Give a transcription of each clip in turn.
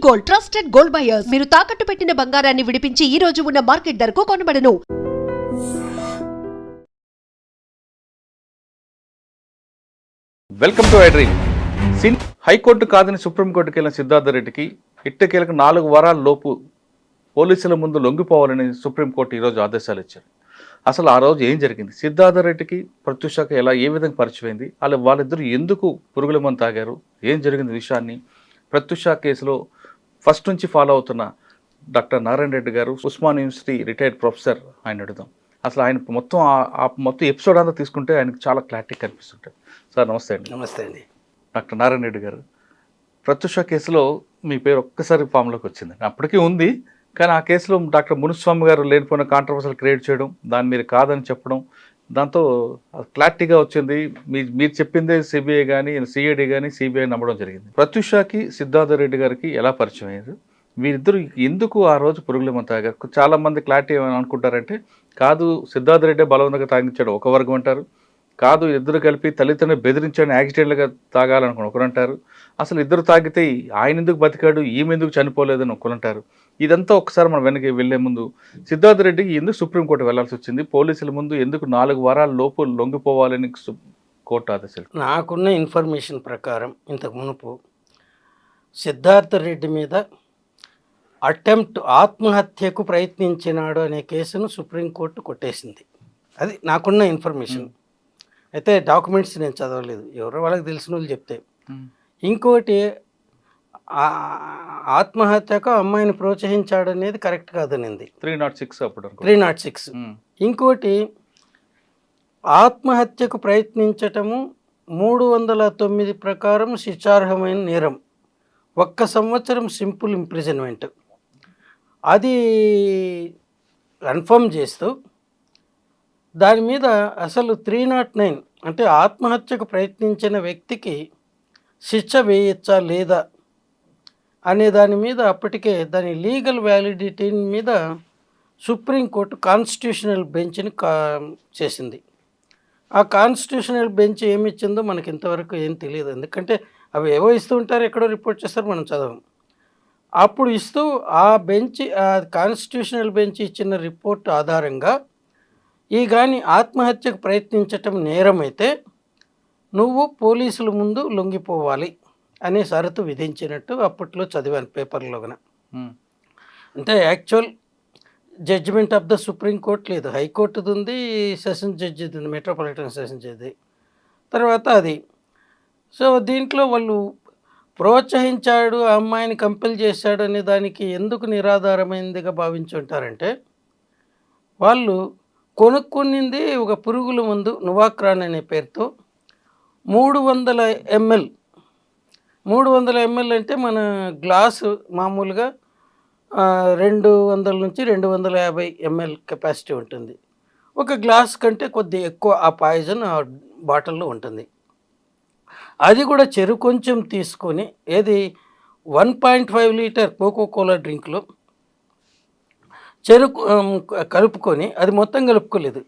Gold trusted gold buyers మీరు తాకట్టు పెట్టిన బంగారాన్ని విడిపించి ఈ రోజు ఉన్న మార్కెట్ ధరకు కొనబడను. Welcome to iDream. హైకోర్టు కాదని సుప్రీంకోర్టుకి వెళ్ళిన సిద్ధార్థ రెడ్డికి ఇట్టకేలకు 4 వారాల లోపు పోలీసుల ముందు లొంగిపోవాలని సుప్రీంకోర్టు ఈరోజు ఆదేశాలు ఇచ్చారు. అసలు ఆ రోజు ఏం జరిగింది, సిద్ధార్థ రెడ్డికి ప్రత్యూషకు ఏ విధంగా పరిచయమైంది, వాళ్ళిద్దరూ ఎందుకు పురుగుల మందు తాగారు, ఏం జరిగింది విషయాన్ని ప్రత్యూష కేసులో ఫస్ట్ నుంచి ఫాలో అవుతున్న డాక్టర్ నారాయణ రెడ్డి గారు, ఉస్మాన్ యూనివర్సిటీ రిటైర్డ్ ప్రొఫెసర్, ఆయన అడుగుదాం. అసలు ఆయన మొత్తం ఎపిసోడ్ అంతా తీసుకుంటే ఆయనకు చాలా క్లారిటీ కనిపిస్తుంటుంది. సార్ నమస్తే అండి. నమస్తే అండి. డాక్టర్ నారాయణ రెడ్డి గారు, ప్రత్యూష కేసులో మీ పేరు ఒక్కసారి ఫామ్లోకి వచ్చింది, అప్పటికీ ఉంది, కానీ ఆ కేసులో డాక్టర్ మునుస్వామి గారు లేనిపోయిన కాంట్రవర్సీలు క్రియేట్ చేయడం, దాన్ని మీరు కాదని చెప్పడం, దాంతో క్లారిటీగా వచ్చింది. మీరు చెప్పిందే సిబిఐ కానీ సిఐడి కానీ సిబిఐ నమ్మడం జరిగింది. ప్రత్యూషకి సిద్ధార్థ రెడ్డి గారికి ఎలా పరిచయం అయ్యారు, వీరిద్దరు ఎందుకు ఆ రోజు పురుగుల మందు తాగారు? చాలా మంది క్లారిటీ ఏమైనా అనుకుంటారంటే, కాదు సిద్ధార్థ రెడ్డి బలవంతంగా తాగించాడు ఒక వర్గం అంటారు, కాదు ఇద్దరు కలిపి తల్లిదండ్రులు బెదిరించాడు యాక్సిడెంట్గా తాగాలనుకుని ఒకరు అంటారు, అసలు ఇద్దరు తాగితే ఆయన ఎందుకు బతికాడు ఈమె ఎందుకు చనిపోలేదని ఒకరు అంటారు. ఇదంతా ఒకసారి మనం వెనక్కి వెళ్లే ముందు, సిద్ధార్థ రెడ్డికి ఎందుకు సుప్రీంకోర్టు వెళ్లాల్సి వచ్చింది, పోలీసుల ముందు ఎందుకు 4 వారాల లోపు లొంగిపోవాలని కోర్టు ఆదేశాలు? నాకున్న ఇన్ఫర్మేషన్ ప్రకారం ఇంతకు మునుపు సిద్ధార్థ రెడ్డి మీద ఆత్మహత్యకు ప్రయత్నించినాడు అనే కేసును సుప్రీంకోర్టు కొట్టేసింది. అది నాకున్న ఇన్ఫర్మేషన్. అయితే డాక్యుమెంట్స్ నేను చదవలేదు, ఎవరో వాళ్ళకి తెలిసిన వాళ్ళు చెప్తే. ఇంకోటి, ఆత్మహత్యకు అమ్మాయిని ప్రోత్సహించాడు అనేది కరెక్ట్ కాదనింది 306 అప్పుడు 306. ఇంకోటి, ఆత్మహత్యకు ప్రయత్నించటము 309 ప్రకారం శిక్షార్హమైన నేరం, 1 సంవత్సరం సింపుల్ ఇంప్రిజన్మెంట్. అది కన్ఫర్మ్ చేస్తూ దాని మీద అసలు 309 అంటే ఆత్మహత్యకు ప్రయత్నించిన వ్యక్తికి శిక్ష వేయచ్చా లేదా అనే దాని మీద అప్పటికే దాని లీగల్ వ్యాలిడిటీ మీద సుప్రీంకోర్టు కాన్స్టిట్యూషనల్ బెంచ్ని చేసింది. ఆ కాన్స్టిట్యూషనల్ బెంచ్ ఏమి ఇచ్చిందో మనకి ఇంతవరకు ఏం తెలియదు, ఎందుకంటే అవి ఏవో ఇస్తూ ఉంటారు, ఎక్కడో రిపోర్ట్ చేస్తారు, మనం చదవం. అప్పుడు ఇస్తూ ఆ కాన్స్టిట్యూషనల్ బెంచ్ ఇచ్చిన రిపోర్ట్ ఆధారంగా కానీ ఆత్మహత్యకు ప్రయత్నించటం నేరమైతే నువ్వు పోలీసుల ముందు లొంగిపోవాలి అనే షరతు విధించినట్టు అప్పట్లో చదివాను పేపర్లో. అంటే actual judgement of the supreme court లేదు, హైకోర్టుది ఉంది, సెషన్ జడ్జిది ఉంది, మెట్రోపాలిటన్ సెషన్ జడ్జి. తర్వాత అది సో దీంట్లో వాళ్ళు ప్రోత్సహించాడు, ఆ అమ్మాయిని కంపెల్ చేశాడు అనే దానికి ఎందుకు నిరాధారమైనదిగా భావించుంటారంటే, వాళ్ళు కొనుక్కునింది ఒక పురుగుల మందు నువాక్రాన్ అనే పేరుతో 300 ml. 300 ml అంటే మన గ్లాసు మామూలుగా 200 నుంచి 250 ml కెపాసిటీ ఉంటుంది. ఒక గ్లాస్ కంటే కొద్ది ఎక్కువ ఆ పాయిజన్ ఆ బాటిల్లో ఉంటుంది. అది కూడా కొంచెం తీసుకొని, ఏది 1.5 లీటర్ కోకోకోలా డ్రింక్లో కలుపుకొని, అది మొత్తం కలుపుకోలేదు,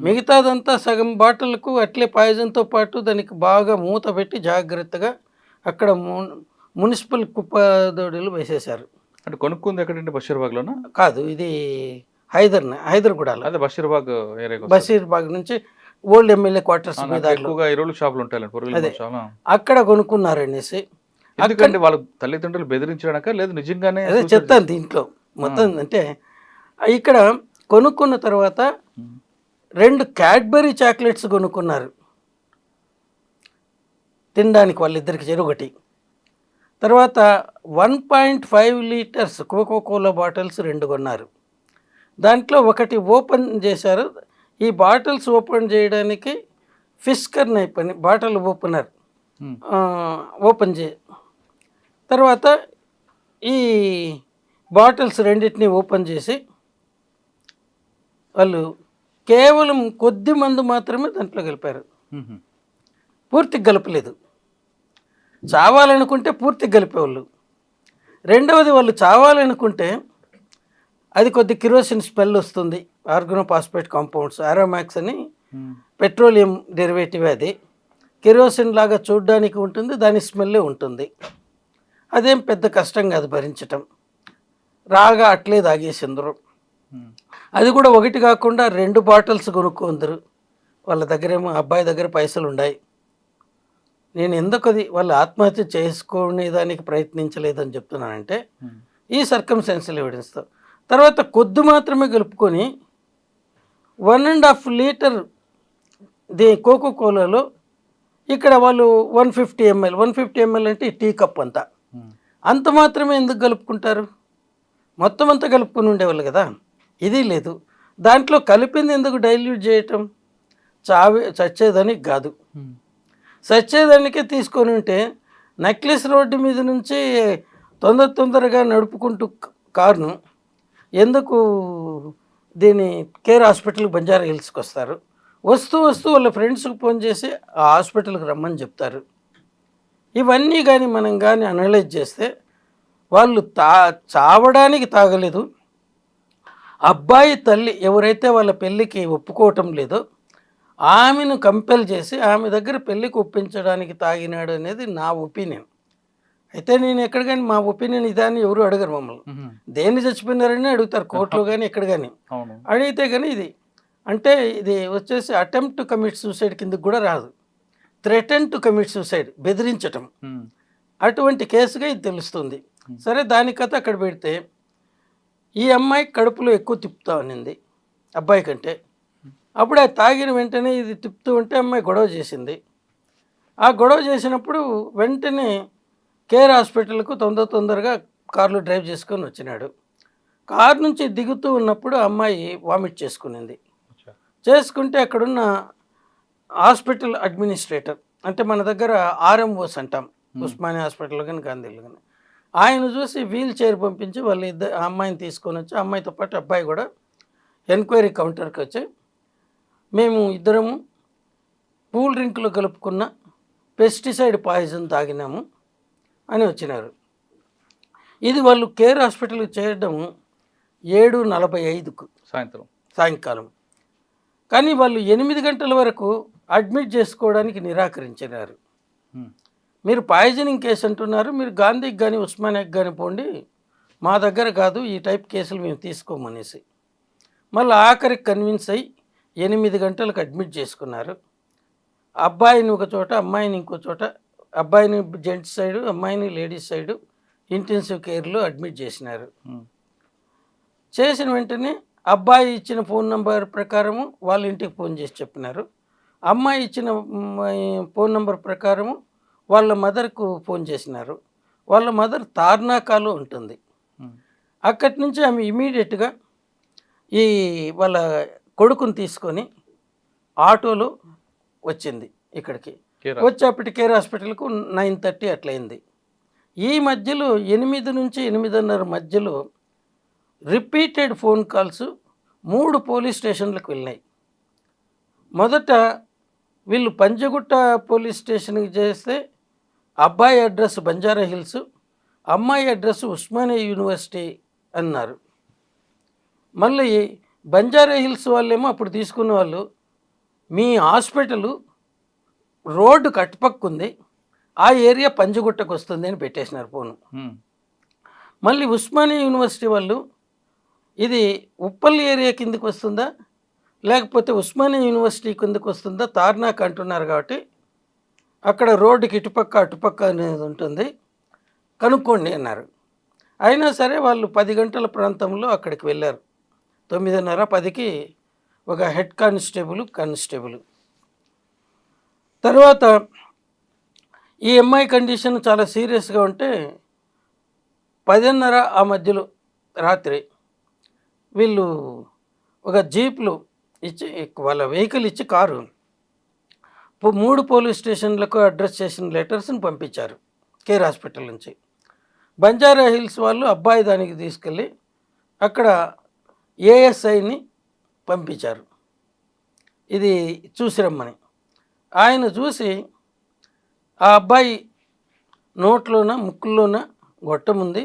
మిగతాదంతా సగం బాటిల్కు అట్లే పాయిజన్తో పాటు దానికి బాగా మూత పెట్టి జాగ్రత్తగా అక్కడ మున్సిపల్ కుప్పదొడిలో వేసేశారు. అంటే కొనుక్కుంది ఎక్కడంటే బషీర్బాగ్లోనా? కాదు, ఇది హైదర్గూడలో. అదే బషీర్బాగ్ నుంచి ఓల్డ్ ఎమ్మెల్యే క్వార్టర్స్ మీద షాపులు ఉంటాయి, అక్కడ కొనుక్కున్నారు అనేసి. ఎందుకంటే వాళ్ళ తల్లిదండ్రులు బెదిరించడాక లేదు నిజంగానే? అదే చెప్తాను దీంట్లో మొత్తం. అంటే ఇక్కడ కొనుక్కున్న తర్వాత 2 క్యాడ్బరీ చాక్లెట్స్ కొనుక్కున్నారు తినడానికి, వాళ్ళిద్దరికి చెరొకటి. తర్వాత 1.5 లీటర్స్ కోకోకోలా బాటిల్స్ 2 కొన్నారు. దాంట్లో ఒకటి ఓపెన్ చేశారు. ఈ బాటిల్స్ ఓపెన్ చేయడానికి ఫిస్కర్ నైఫ్ అని బాటిల్ ఓపెనర్ ఓపెన్ తర్వాత ఈ బాటిల్స్ రెండింటిని ఓపెన్ చేసి వాళ్ళు కేవలం కొద్ది మందు మాత్రమే దాంట్లో కలిపారు, పూర్తిగా కలపలేదు. చావాలనుకుంటే పూర్తిగా కలిపేవాళ్ళు. రెండవది, వాళ్ళు చావాలనుకుంటే అది కొద్ది కిరోసిన్ స్మెల్ వస్తుంది, ఆర్గనోపాస్పేట్ కాంపౌండ్స్, ఆరోమాక్స్ అని పెట్రోలియం డెరివేటివ్, అది కిరోసిన్ లాగా చూడడానికి ఉంటుంది, దాని స్మెల్లే ఉంటుంది. అదేం పెద్ద కష్టం కాదు భరించటం. రాగా అట్లే తాగేసిందరు. అది కూడా ఒకటి కాకుండా 2 బాటిల్స్ కొనుక్కుందరు. వాళ్ళ దగ్గరేమో అబ్బాయి దగ్గర పైసలు ఉన్నాయి. నేను ఎందుకు అది వాళ్ళు ఆత్మహత్య చేసుకునేదానికి ప్రయత్నించలేదని చెప్తున్నానంటే ఈ సర్కమ్స్టాన్షియల్ ఎవిడెన్స్తో. తర్వాత కొద్ది మాత్రమే కలుపుకొని 1.5 లీటర్ కోకో కోలాలో ఇక్కడ వాళ్ళు 150 ml అంటే టీ కప్ అంత మాత్రమే ఎందుకు కలుపుకుంటారు? మొత్తం అంతా కలుపుకొని ఉండేవాళ్ళు కదా. ఇది లేదు. దాంట్లో కలిపింది ఎందుకు డైల్యూట్ చేయటం? చచ్చేదానికి కాదు. చచ్చేదానికే తీసుకొని ఉంటే నెక్లెస్ రోడ్డు మీద నుంచి తొందరగా నడుపుకుంటూ కారును ఎందుకు దీని కేర్ హాస్పిటల్ బంజారా హిల్స్కి వస్తారు? వస్తూ వాళ్ళ ఫ్రెండ్స్కి ఫోన్ చేసి ఆ హాస్పిటల్కి రమ్మని చెప్తారు. ఇవన్నీ కానీ మనం కానీ అనలైజ్ చేస్తే వాళ్ళు చావడానికి తాగలేదు. అబ్బాయి తల్లి ఎవరైతే వాళ్ళ పెళ్ళికి ఒప్పుకోవటం లేదో ఆమెను కంపెల్ చేసి ఆమె దగ్గర పెళ్ళికి ఒప్పించడానికి తాగినాడు అనేది నా ఒపీనియన్. అయితే నేను ఎక్కడ కానీ మా ఒపీనియన్ ఇదాన్ని ఎవరు అడగరు మమ్మల్ని. దేన్ని చచ్చిపోయినారని అడుగుతారు కోర్టులో కానీ ఎక్కడ కానీ. అడిగితే కానీ ఇది అంటే ఇది వచ్చేసి అటెంప్ట్ టు కమిట్ సూసైడ్ కిందకి కూడా రాదు. థ్రెటన్ టు కమిట్ సూసైడ్, బెదిరించటం, అటువంటి కేసుగా ఇది తెలుస్తుంది. సరే దాని కథ అక్కడ పెడితే ఈ అమ్మాయి కడుపులో ఎక్కువ తిప్పుతా ఉన్నింది అబ్బాయి కంటే. అప్పుడు అది తాగిన వెంటనే ఇది తిప్పుతూ ఉంటే అమ్మాయి గొడవ చేసింది. ఆ గొడవ చేసినప్పుడు వెంటనే కేర్ హాస్పిటల్కు తొందరగా కార్లో డ్రైవ్ చేసుకొని వచ్చినాడు. కారు నుంచి దిగుతూ ఉన్నప్పుడు అమ్మాయి వామిట్ చేసుకునింది. చేసుకుంటే అక్కడున్న హాస్పిటల్ అడ్మినిస్ట్రేటర్ అంటే మన దగ్గర ఆర్ఎంఓస్ అంటాం, ఉస్మానియా హాస్పిటల్లో కానీ గాంధీలో కానీ, ఆయన చూసి వీల్ చైర్ పంపించి వాళ్ళు ఆ అమ్మాయిని తీసుకొని వచ్చి అమ్మాయితో పాటు అబ్బాయి కూడా ఎంక్వైరీ కౌంటర్కి వచ్చి మేము ఇద్దరము కూల్ డ్రింక్లో కలుపుకున్న పెస్టిసైడ్ పాయిజన్ తాగినాము అని వచ్చినారు. ఇది వాళ్ళు కేర్ హాస్పిటల్కి చేరడం 7:45కు సాయంకాలం. కానీ వాళ్ళు 8 గంటల వరకు అడ్మిట్ చేసుకోవడానికి నిరాకరించినారు. మీరు పాయిజనింగ్ కేసు అంటున్నారు, మీరు గాంధీకి కానీ ఉస్మానియాకి కానీ పోండి, మా దగ్గర కాదు ఈ టైప్ కేసులు మేము తీసుకోమనేసి మళ్ళీ ఆఖరికి కన్విన్స్ అయ్యి 8 గంటలకు అడ్మిట్ చేసుకున్నారు. అబ్బాయిని ఒక చోట, అమ్మాయిని ఇంకో చోట, అబ్బాయిని జెంట్స్ సైడు, అమ్మాయిని లేడీస్ సైడు ఇంటెన్సివ్ కేర్లో అడ్మిట్ చేసినారు. చేసిన వెంటనే అబ్బాయి ఇచ్చిన ఫోన్ నెంబర్ ప్రకారము వాళ్ళ ఇంటికి ఫోన్ చేసి చెప్పినారు. అమ్మాయి ఇచ్చిన ఫోన్ నెంబర్ ప్రకారము వాళ్ళ మదర్కు ఫోన్ చేసినారు. వాళ్ళ మదర్ తార్నాకాలో ఉంటుంది. అక్కడి నుంచి ఆమె ఇమీడియట్గా ఈ వాళ్ళ కొడుకుని తీసుకొని ఆటోలో వచ్చింది ఇక్కడికి. వచ్చేప్పటి కేర్ హాస్పిటల్కు 9:30 అట్లయింది. ఈ మధ్యలో 8 నుంచి 8:30 మధ్యలో రిపీటెడ్ ఫోన్ కాల్స్ 3 పోలీస్ స్టేషన్లకు వెళ్ళినాయి. మొదట వీళ్ళు పంజగుట్ట పోలీస్ స్టేషన్కి చేస్తే అబ్బాయి అడ్రస్ బంజారా హిల్స్, అమ్మాయి అడ్రస్ ఉస్మానియా యూనివర్సిటీ అన్నారు. మళ్ళీ బంజారా హిల్స్ వాళ్ళేమో అప్పుడు తీసుకున్న వాళ్ళు మీ హాస్పిటల్ రోడ్డు కట్టుపక్కుంది, ఆ ఏరియా పంజగుట్టకు వస్తుంది అని పెట్టేసినారు ఫోను. మళ్ళీ ఉస్మానియా యూనివర్సిటీ వాళ్ళు ఇది ఉప్పల్ ఏరియా కిందకి వస్తుందా లేకపోతే ఉస్మానియా యూనివర్సిటీ కిందకి వస్తుందా తార్నాక్ అంటున్నారు కాబట్టి అక్కడ రోడ్డుకి ఇటుపక్క అటుపక్క అనేది ఉంటుంది, కనుక్కోండి అన్నారు. అయినా సరే వాళ్ళు 10 గంటల ప్రాంతంలో అక్కడికి వెళ్ళారు. 9:30, 10కి ఒక హెడ్ కానిస్టేబుల్. తర్వాత ఈ అమ్మాయి కండిషన్ చాలా సీరియస్గా ఉంటే 10:30 ఆ మధ్యలో రాత్రి వీళ్ళు ఒక జీప్లు ఇచ్చి వాళ్ళ వెహికల్ ఇచ్చి కారు 3 పోలీస్ స్టేషన్లకు అడ్రస్ చేసిన లెటర్స్ని పంపించారు కేర్ హాస్పిటల్ నుంచి. బంజారా హిల్స్ వాళ్ళు అబ్బాయి దానికి తీసుకెళ్ళి అక్కడ ఏఎస్ఐని పంపించారు ఇది చూసి రమ్మని. ఆయన చూసి ఆ అబ్బాయి నోట్లోన ముక్కుల్లోన గొట్టం ఉంది,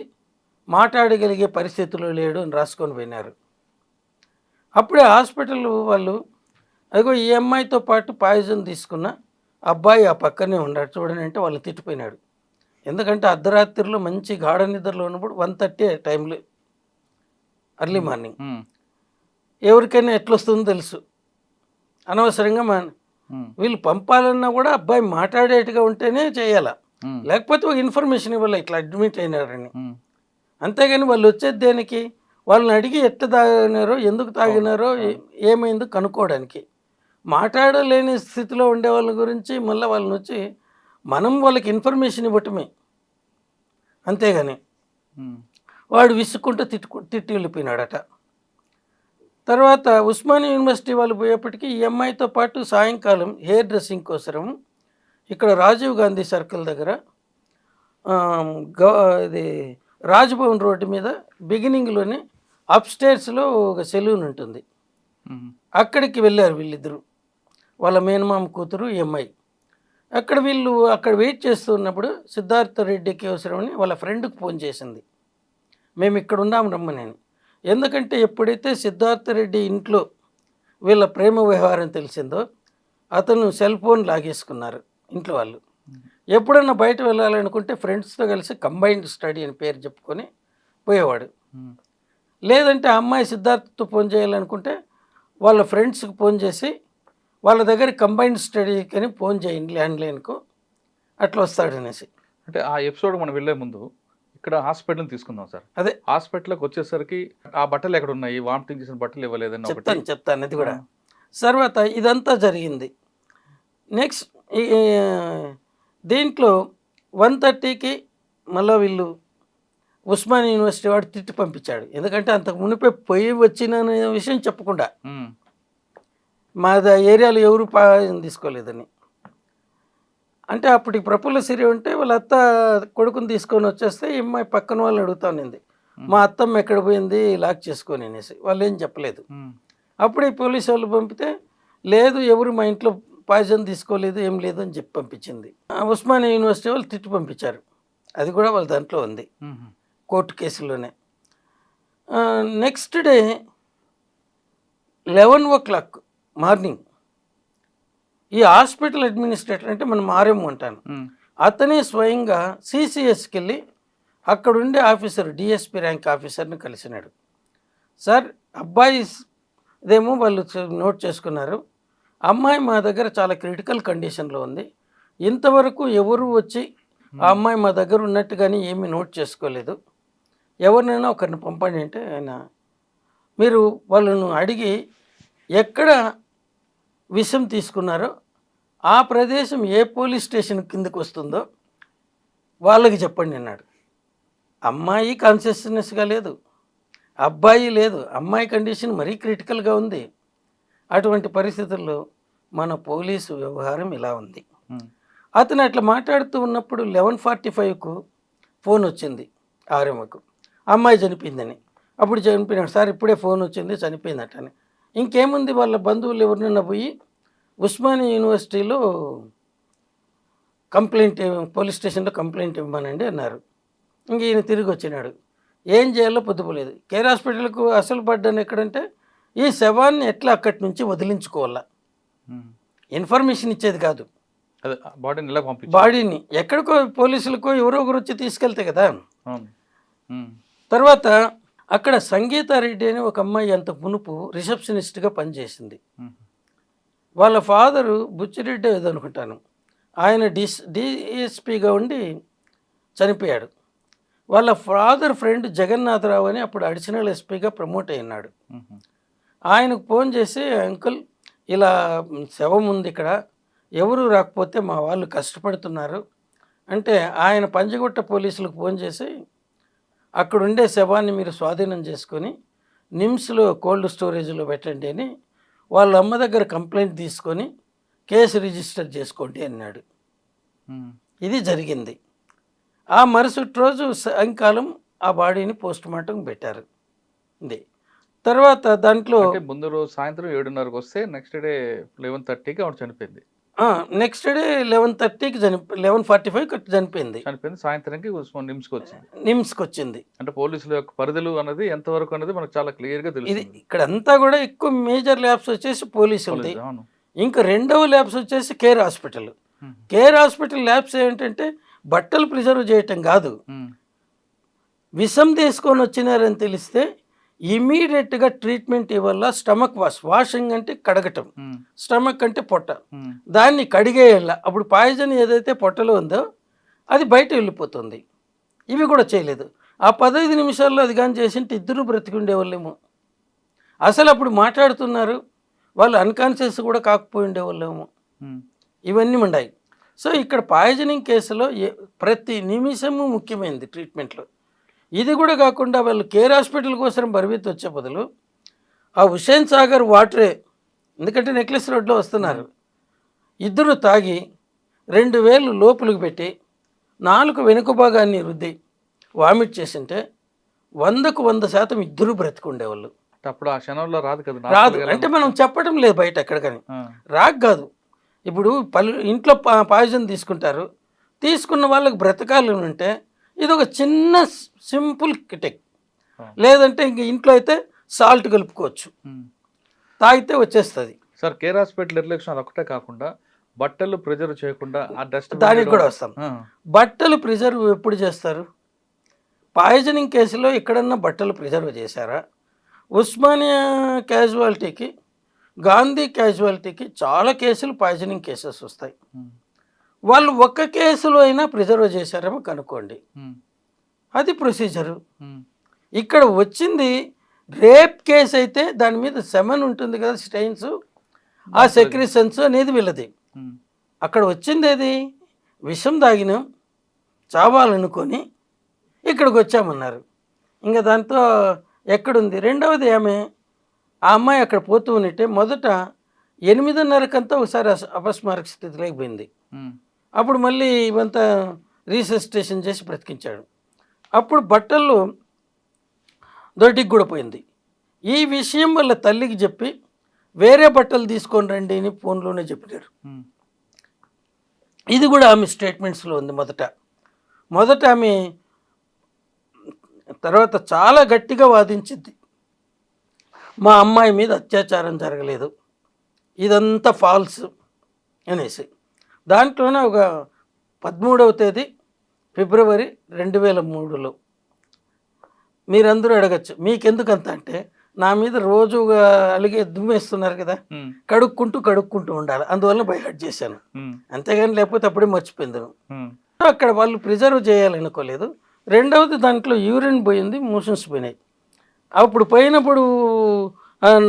మాట్లాడగలిగే పరిస్థితిలో లేడు అని రాసుకొని పోయినారు. అప్పుడే హాస్పిటల్ వాళ్ళు అదిగో ఈ అమ్మాయితో పాటు పాయిజన్ తీసుకున్న అబ్బాయి ఆ పక్కనే ఉన్నాడు చూడండి అంటే వాళ్ళు తిట్టిపోయినాడు. ఎందుకంటే అర్ధరాత్రిలో మంచి గాఢ నిద్రలో ఉన్నప్పుడు 1:30 టైంలో ఎర్లీ మార్నింగ్. ఎవరికైనా ఎట్లొస్తుందో తెలుసు. అనవసరంగా వీళ్ళు పంపాలన్నా కూడా అబ్బాయి మాట్లాడేట్టుగా ఉంటేనే చేయాల, లేకపోతే ఒక ఇన్ఫర్మేషన్ ఇవ్వాలి ఇట్లా అడ్మిట్ అయినారని. అంతేగాని వాళ్ళు వచ్చేది దేనికి? వాళ్ళని అడిగి ఎట్లా తాగినారో, ఎందుకు తాగినారో, ఏమైందో కనుక్కోవడానికి. మాట్లాడలేని స్థితిలో ఉండే వాళ్ళ గురించి మళ్ళీ వాళ్ళని వచ్చి మనం వాళ్ళకి ఇన్ఫర్మేషన్ ఇవ్వటమే, అంతేగాని వాడు విసుక్కుంటూ తిట్టి వెళ్ళిపోయినాడట. తర్వాత ఉస్మానియా యూనివర్సిటీ వాళ్ళు పోయేప్పటికీ ఈ అమ్మాయితో పాటు సాయంకాలం హెయిర్ డ్రెస్సింగ్ కోసరం ఇక్కడ రాజీవ్ గాంధీ సర్కిల్ దగ్గర ఇది రాజ్భవన్ రోడ్డు మీద బిగినింగ్లోనే అప్స్టేర్స్లో ఒక సెలూన్ ఉంటుంది. అక్కడికి వెళ్ళారు వీళ్ళిద్దరు, వాళ్ళ మేనమామ కూతురు ఈ అమ్మాయి. వీళ్ళు అక్కడ వెయిట్ చేస్తున్నప్పుడు సిద్ధార్థ రెడ్డికి అవసరమని వాళ్ళ ఫ్రెండ్కి ఫోన్ చేసింది, మేము ఇక్కడ ఉన్నాం రమ్మని. ఎందుకంటే ఎప్పుడైతే సిద్ధార్థ రెడ్డి ఇంట్లో వీళ్ళ ప్రేమ వ్యవహారం తెలిసిందో అతను సెల్ ఫోన్ లాగేసుకున్నారు ఇంట్లో వాళ్ళు. ఎప్పుడన్నా బయట వెళ్ళాలనుకుంటే ఫ్రెండ్స్తో కలిసి కంబైన్డ్ స్టడీ అని పేరు చెప్పుకొని పోయేవాడు. లేదంటే ఆ అమ్మాయి సిద్ధార్థతో ఫోన్ చేయాలనుకుంటే వాళ్ళ ఫ్రెండ్స్కి ఫోన్ చేసి వాళ్ళ దగ్గర కంబైన్డ్ స్టడీకి అని ఫోన్ చేయండి ల్యాండ్లైన్కు, అట్లా వస్తాడనేసి. అంటే ఆ ఎపిసోడ్ మనం వెళ్ళే ముందు ఇక్కడ హాస్పిటల్ తీసుకుందాం సార్. అదే హాస్పిటల్కి వచ్చేసరికి ఆ బట్టలు ఎక్కడ ఉన్నాయి, వామిటింగ్ చేసిన బట్టలు ఇవ్వలేదని చెప్తాను అది కూడా. తర్వాత ఇదంతా జరిగింది. నెక్స్ట్ దీంట్లో 1:30కి మళ్ళీ వీళ్ళు ఉస్మానియా యూనివర్సిటీ వాడు తిట్టి పంపించాడు. ఎందుకంటే అంతకు మునిపే పోయి వచ్చిన విషయం చెప్పకుండా మా ఏరియాలో ఎవరు తీసుకోలేదని. అంటే అప్పటికి ప్రఫుల్ల సిరి ఉంటే వాళ్ళ అత్త కొడుకుని తీసుకొని వచ్చేస్తే ఈ అమ్మాయి పక్కన వాళ్ళని అడుగుతా ఉన్నింది, మా అత్తమ్మ ఎక్కడ పోయింది లాక్ చేసుకొని అనేసి. వాళ్ళు ఏం చెప్పలేదు. అప్పుడు ఈ పోలీసు వాళ్ళు పంపితే లేదు ఎవరు మా ఇంట్లో పాయిజన్ తీసుకోలేదు, ఏం లేదు అని చెప్పి పంపించింది. ఉస్మానియా యూనివర్సిటీ వాళ్ళు తిట్టి పంపించారు, అది కూడా వాళ్ళ దాంట్లో ఉంది కోర్టు కేసులోనే. నెక్స్ట్ డే 11 o'clock మార్నింగ్ ఈ హాస్పిటల్ అడ్మినిస్ట్రేటర్ అంటే మనం ఆర్ఎం అంటాను, అతనే స్వయంగా సిసిఎస్కి వెళ్ళి అక్కడుండే ఆఫీసర్ డిఎస్పి ర్యాంక్ ఆఫీసర్ని కలిసినాడు. సార్ అబ్బాయి ఇదేమో వాళ్ళు నోట్ చేసుకున్నారు, అమ్మాయి మా దగ్గర చాలా క్రిటికల్ కండిషన్లో ఉంది, ఇంతవరకు ఎవరు వచ్చి ఆ అమ్మాయి మా దగ్గర ఉన్నట్టుగానే ఏమీ నోట్ చేసుకోలేదు, ఎవరినైనా ఒకరిని పంపండి అంటే ఆయన మీరు వాళ్ళను అడిగి ఎక్కడ విషం తీసుకున్నారో ఆ ప్రదేశం ఏ పోలీస్ స్టేషన్ కిందకు వస్తుందో వాళ్ళకి చెప్పండి అన్నాడు. అమ్మాయి కాన్షియస్నెస్గా లేదు, అబ్బాయి లేదు, అమ్మాయి కండిషన్ మరీ క్రిటికల్గా ఉంది. అటువంటి పరిస్థితుల్లో మన పోలీసు వ్యవహారం ఇలా ఉంది. అతను అట్లా మాట్లాడుతూ ఉన్నప్పుడు 11:45కు ఫోన్ వచ్చింది ఆర్ఎంకు, అమ్మాయి చనిపోయిందని. అప్పుడు చనిపోయినాడు సార్, ఇప్పుడే ఫోన్ వచ్చింది చనిపోయిందటని. ఇంకేముంది వాళ్ళ బంధువులు ఎవరినైనా పోయి ఉస్మానియా యూనివర్సిటీలో కంప్లైంట్ పోలీస్ స్టేషన్లో కంప్లైంట్ ఇవ్వమనండి అన్నారు. ఇంక ఈయన తిరిగి వచ్చినాడు, ఏం చేయాలో పొద్దుపోలేదు. కేర్ హాస్పిటల్కు అసలు పడ్డాను ఎక్కడంటే ఈ శవాన్ని ఎట్లా అక్కడి నుంచి వదిలించుకోవాలా, ఇన్ఫర్మేషన్ ఇచ్చేది కాదు, బాడీని ఎక్కడికో పోలీసులకో ఎవరో ఒకరు వచ్చి తీసుకెళ్తే కదా. తర్వాత అక్కడ సంగీతారెడ్డి అని ఒక అమ్మాయి అంత మునుపు రిసెప్షనిస్ట్గా పనిచేసింది. వాళ్ళ ఫాదరు బుచ్చిరెడ్డి ఏదో అనుకుంటాను, ఆయన డిఎస్పీగా ఉండి చనిపోయాడు. వాళ్ళ ఫాదర్ ఫ్రెండ్ జగన్నాథరావు అని అప్పుడు అడిషనల్ ఎస్పీగా ప్రమోట్ అయినాడు. ఆయనకు ఫోన్ చేసి అంకుల్ ఇలా శవం ఉంది ఇక్కడ, ఎవరు రాకపోతే మా వాళ్ళు కష్టపడుతున్నారు అంటే ఆయన పంజగుట్ట పోలీసులకు ఫోన్ చేసి అక్కడుండే శవాన్ని మీరు స్వాధీనం చేసుకొని నిమ్స్లో కోల్డ్ స్టోరేజ్లో పెట్టండి అని వాళ్ళ అమ్మ దగ్గర కంప్లైంట్ తీసుకొని కేసు రిజిస్టర్ చేసుకోండి అన్నాడు. ఇది జరిగింది. ఆ మరుసటి రోజు సాయంకాలం ఆ బాడీని పోస్ట్ మార్టం పెట్టారు. ఇది తర్వాత దాంట్లో ముందు రోజు సాయంత్రం 7:30కి వస్తే నెక్స్ట్ డే 11:30కి ఆవిడ చనిపోయింది. నెక్స్ట్ డే 11:30కి 11:45కి చనిపోయింది. సాయంత్రానికి నిమ్స్కి వచ్చింది. అంటే పోలీసుల యొక్క పరిధులు అన్నది ఎంతవరకు అనేది మనకు చాలా క్లియర్గా తెలుసు. ఇక్కడ అంతా కూడా ఎక్కువ మేజర్ ల్యాబ్స్ వచ్చేసి పోలీసులు, ఇంకా రెండవ ల్యాబ్స్ వచ్చేసి care hospital. Care hospital labs ఏంటంటే బట్టలు ప్రిజర్వ్ చేయటం కాదు, విషం తీసుకొని వచ్చినారని తెలిస్తే ఇమీడియట్గా ట్రీట్మెంట్ ఇవ్వాల. స్టమక్ వాషింగ్ అంటే కడగటం, స్టమక్ అంటే పొట్ట, దాన్ని కడిగేయాల. అప్పుడు పాయిజన్ ఏదైతే పొట్టలో ఉందో అది బయట వెళ్ళిపోతుంది. ఇవి కూడా చేయలేదు. ఆ 15 నిమిషాల్లో అది కానీ చేసింటే ఇద్దరు బ్రతికి ఉండేవాళ్ళేమో. అసలు అప్పుడు మాట్లాడుతున్నారు, వాళ్ళు అన్కాన్షియస్ కూడా కాకపోయి ఉండేవాళ్ళేమో. ఇవన్నీ ఉన్నాయి. సో ఇక్కడ పాయిజనింగ్ కేసులో ప్రతి నిమిషము ముఖ్యమైనది ట్రీట్మెంట్లో. ఇది కూడా కాకుండా వాళ్ళు కేర్ హాస్పిటల్ కోసం పరిమితి వచ్చే బదులు ఆ హుస్సేన్ సాగర్ వాటరే, ఎందుకంటే నెక్లెస్ రోడ్లో వస్తున్నారు, ఇద్దరు తాగి 2000 లోపలికి పెట్టి 4 వెనుక భాగాన్ని రుద్ది వామిట్ చేసింటే 100కు 100% ఇద్దరు బ్రతికుండేవాళ్ళు. అప్పుడు ఆ క్షణంలో రాదు కదా, రాదు అంటే మనం చెప్పడం లేదు బయట ఎక్కడికని, రాక్ కాదు. ఇప్పుడు ఇంట్లో పాయిజన్ తీసుకుంటారు, తీసుకున్న వాళ్ళకి బ్రతకాలని ఉంటే ఇది ఒక చిన్న సింపుల్ కిటెక్, లేదంటే ఇంక ఇంట్లో అయితే సాల్ట్ కలుపుకోవచ్చు, తాగితే వచ్చేస్తుంది. సార్ కేర్ హాస్పిటల్ నిర్లక్ష్యం అదొకటే కాకుండా బట్టలు ప్రిజర్వ్ చేయకుండా ఆ డస్ట్, దానికి కూడా వస్తాం. బట్టలు ప్రిజర్వ్ ఎప్పుడు చేస్తారు? పాయిజనింగ్ కేసులో ఎక్కడన్నా బట్టలు ప్రిజర్వ్ చేశారా? ఉస్మానియా క్యాజువాలిటీకి, గాంధీ క్యాజువాలిటీకి చాలా కేసులు పాయిజనింగ్ కేసెస్ వస్తాయి. వాళ్ళు ఒక్క కేసులో అయినా ప్రిజర్వ్ చేశారేమో కనుక్కోండి, అది ప్రొసీజరు. ఇక్కడ వచ్చింది రేప్ కేసు అయితే దాని మీద సెమన్ ఉంటుంది కదా, స్టెయిన్స్, ఆ సెక్రిసన్స్ అనేది వీళ్ళది. అక్కడ వచ్చింది ఏది? విషం తాగినాం, చావాలనుకొని ఇక్కడికి వచ్చామన్నారు. ఇంకా దాంతో ఎక్కడుంది? రెండవది ఆ అమ్మాయి అక్కడ పోతూ ఉన్నట్టే మొదట 8:30కంతా ఒకసారి అపస్మారక స్థితిలోకి పోయింది. అప్పుడు మళ్ళీ ఇవంతా రీసెసిటేషన్ చేసి బ్రతికించాడు. అప్పుడు బట్టల్లో దొడ్డికి కూడా పోయింది. ఈ విషయం వాళ్ళ తల్లికి చెప్పి వేరే బట్టలు తీసుకొని రండి అని ఫోన్లోనే చెప్పారు. ఇది కూడా ఆమె స్టేట్మెంట్స్లో ఉంది. మొదట ఆమె తర్వాత చాలా గట్టిగా వాదించింది, మా అమ్మాయి మీద అత్యాచారం జరగలేదు, ఇదంతా ఫాల్స్ అనేసి. దాంట్లోనే ఒక 13వ తేదీ ఫిబ్రవరి 2003లో మీరందరూ అడగచ్చు, మీకెందుకంత అంటే నా మీద రోజుగా అలిగే దుమ్మేస్తున్నారు కదా, కడుక్కుంటూ ఉండాలి, అందువల్ల బైహార్ట్ చేశాను, అంతేగాని లేకపోతే అప్పుడే మర్చిపోయింది. అక్కడ వాళ్ళు ప్రిజర్వ్ చేయాలనుకోలేదు. రెండవది దాంట్లో యూరిన్ పోయింది, మోషన్స్ పోయినాయి. అప్పుడు పోయినప్పుడు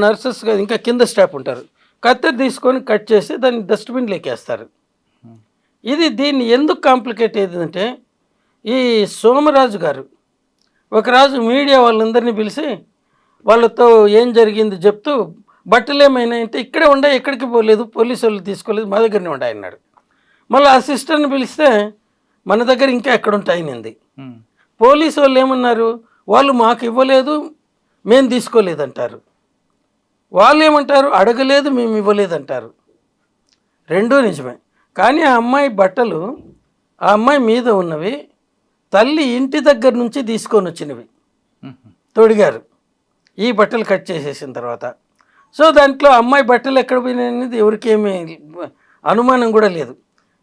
నర్సెస్ ఇంకా కింద స్టాఫ్ ఉంటారు, కత్తెర తీసుకొని కట్ చేసి దాన్ని డస్ట్బిన్ లేకేస్తారు. దీన్ని ఎందుకు కాంప్లికేట్ అయ్యిందంటే ఈ సోమరాజు గారు ఒకరాజు మీడియా వాళ్ళందరినీ పిలిచి వాళ్ళతో ఏం జరిగింది చెప్తూ, బట్టలు ఏమైనాయంటే ఇక్కడే ఉండే, ఎక్కడికి పోలేదు, పోలీసు వాళ్ళు తీసుకోలేదు, మా దగ్గరనే ఉండే అన్నాడు. మళ్ళీ ఆ సిస్టర్ని పిలిస్తే మన దగ్గర ఇంకా ఎక్కడ ఉంటాయనింది. పోలీసు వాళ్ళు ఏమన్నారు, వాళ్ళు మాకు ఇవ్వలేదు, మేము తీసుకోలేదంటారు. వాళ్ళు ఏమంటారు, అడగలేదు, మేము ఇవ్వలేదంటారు. రెండూ నిజమే. కానీ ఆ అమ్మాయి బట్టలు ఆ అమ్మాయి మీద ఉన్నవి తల్లి ఇంటి దగ్గర నుంచి తీసుకొని వచ్చినవి, తొడిగారు ఈ బట్టలు కట్ చేసేసిన తర్వాత. సో దాంట్లో అమ్మాయి బట్టలు ఎక్కడ పోయినాయి అనేది ఎవరికేమీ అనుమానం కూడా లేదు.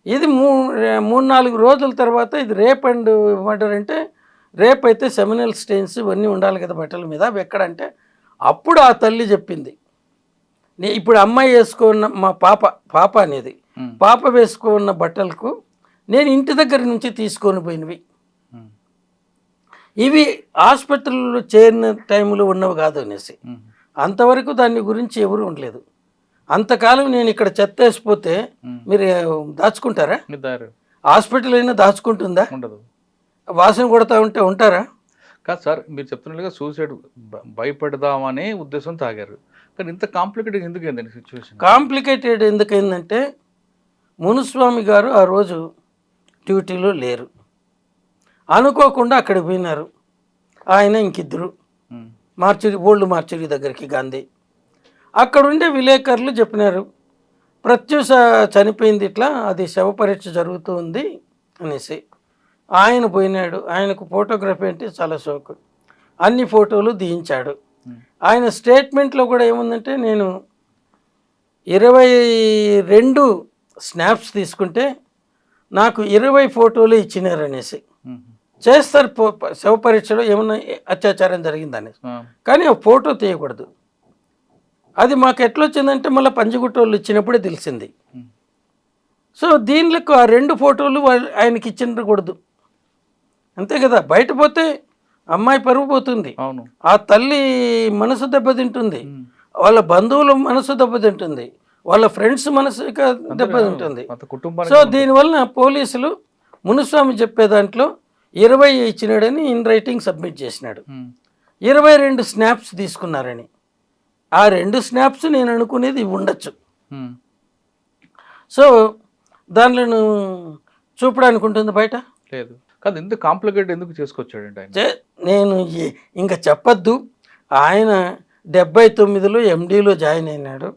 ఇది 3-4 రోజుల తర్వాత ఇది రేప్ అండ్ మర్డర్. అంటే రేప్ అయితే సెమినల్ స్టెయిన్స్ ఇవన్నీ ఉండాలి కదా బట్టల మీద, అవి ఎక్కడంటే అప్పుడు ఆ తల్లి చెప్పింది, ఇప్పుడు అమ్మాయి వేసుకున్న మా పాప అనేది పాప వేసుకున్న బట్టలకు నేను ఇంటి దగ్గర నుంచి తీసుకొని పోయినవి, ఇవి హాస్పిటల్లో చేరిన టైంలో ఉన్నవి కాదు అనేసి. అంతవరకు దాని గురించి ఎవరు ఉండలేదు. అంతకాలం నేను ఇక్కడ చెత్త వేసిపోతే మీరు దాచుకుంటారా? హాస్పిటల్ అయినా దాచుకుంటుందా? ఉండదు. వాసన కొడతా ఉంటే ఉంటారా? కాదు సార్, మీరు చెప్తున్నట్టుగా సూసైడ్ భయపడదామనే ఉద్దేశం తాగారు, కానీ ఇంత కాంప్లికేటెడ్ ఎందుకు అయిందండి సిచ్యువేషన్? కాంప్లికేటెడ్ ఎందుకైందంటే మునుస్వామి గారు ఆ రోజు డ్యూటీలో లేరు, అనుకోకుండా అక్కడికి పోయినారు. ఆయన ఇంకిద్దరు ఓల్డ్ మార్చురీ దగ్గరికి గాంధీ. అక్కడుండే విలేకరులు చెప్పినారు, ప్రత్యూష చనిపోయింది, ఇట్లా అది శవ పరీక్ష జరుగుతూ ఉంది అనేసి. ఆయన పోయినాడు, ఆయనకు ఫోటోగ్రఫీ అంటే చాలా షోకు, అన్ని ఫోటోలు తీయించాడు. ఆయన స్టేట్మెంట్లో కూడా ఏముందంటే, నేను 22 స్నాప్స్ తీసుకుంటే నాకు 20 ఫోటోలు ఇచ్చినారు అనేసి చేస్తారు శవ పరీక్షలో ఏమన్నా అత్యాచారం జరిగిందనేసి, కానీ ఆ ఫోటో తీయకూడదు. అది మాకు ఎట్లొచ్చిందంటే మళ్ళీ పంజగుట్ట వాళ్ళు ఇచ్చినప్పుడే తెలిసింది. సో దీనిలో ఆ 2 ఫోటోలు ఆయనకి ఇచ్చినకూడదు, అంతే కదా. బయట పోతే అమ్మాయి పరుగు పోతుంది, ఆ తల్లి మనసు దెబ్బతింటుంది, వాళ్ళ బంధువుల మనసు దెబ్బతింటుంది, వాళ్ళ ఫ్రెండ్స్ మనసు దెబ్బతింటుంది. సో దీనివల్ల పోలీసులు మునుస్వామి చెప్పే దాంట్లో 20 ఇచ్చినాడని ఇన్ రైటింగ్ సబ్మిట్ చేసినాడు. 22 స్నాప్స్ తీసుకున్నారని. ఆ 2 స్నాప్స్ నేను అనుకునేది ఉండొచ్చు. సో దానిలో చూపడానికి ఉంటుంది బయట లేదు కాదు. ఎందుకు కాంప్లికేట్ ఎందుకు చేసుకొచ్చాడండి ఆయన? నేను ఇంకా చెప్పద్దు. ఆయన 79లో ఎండీలో జాయిన్ అయినాడు,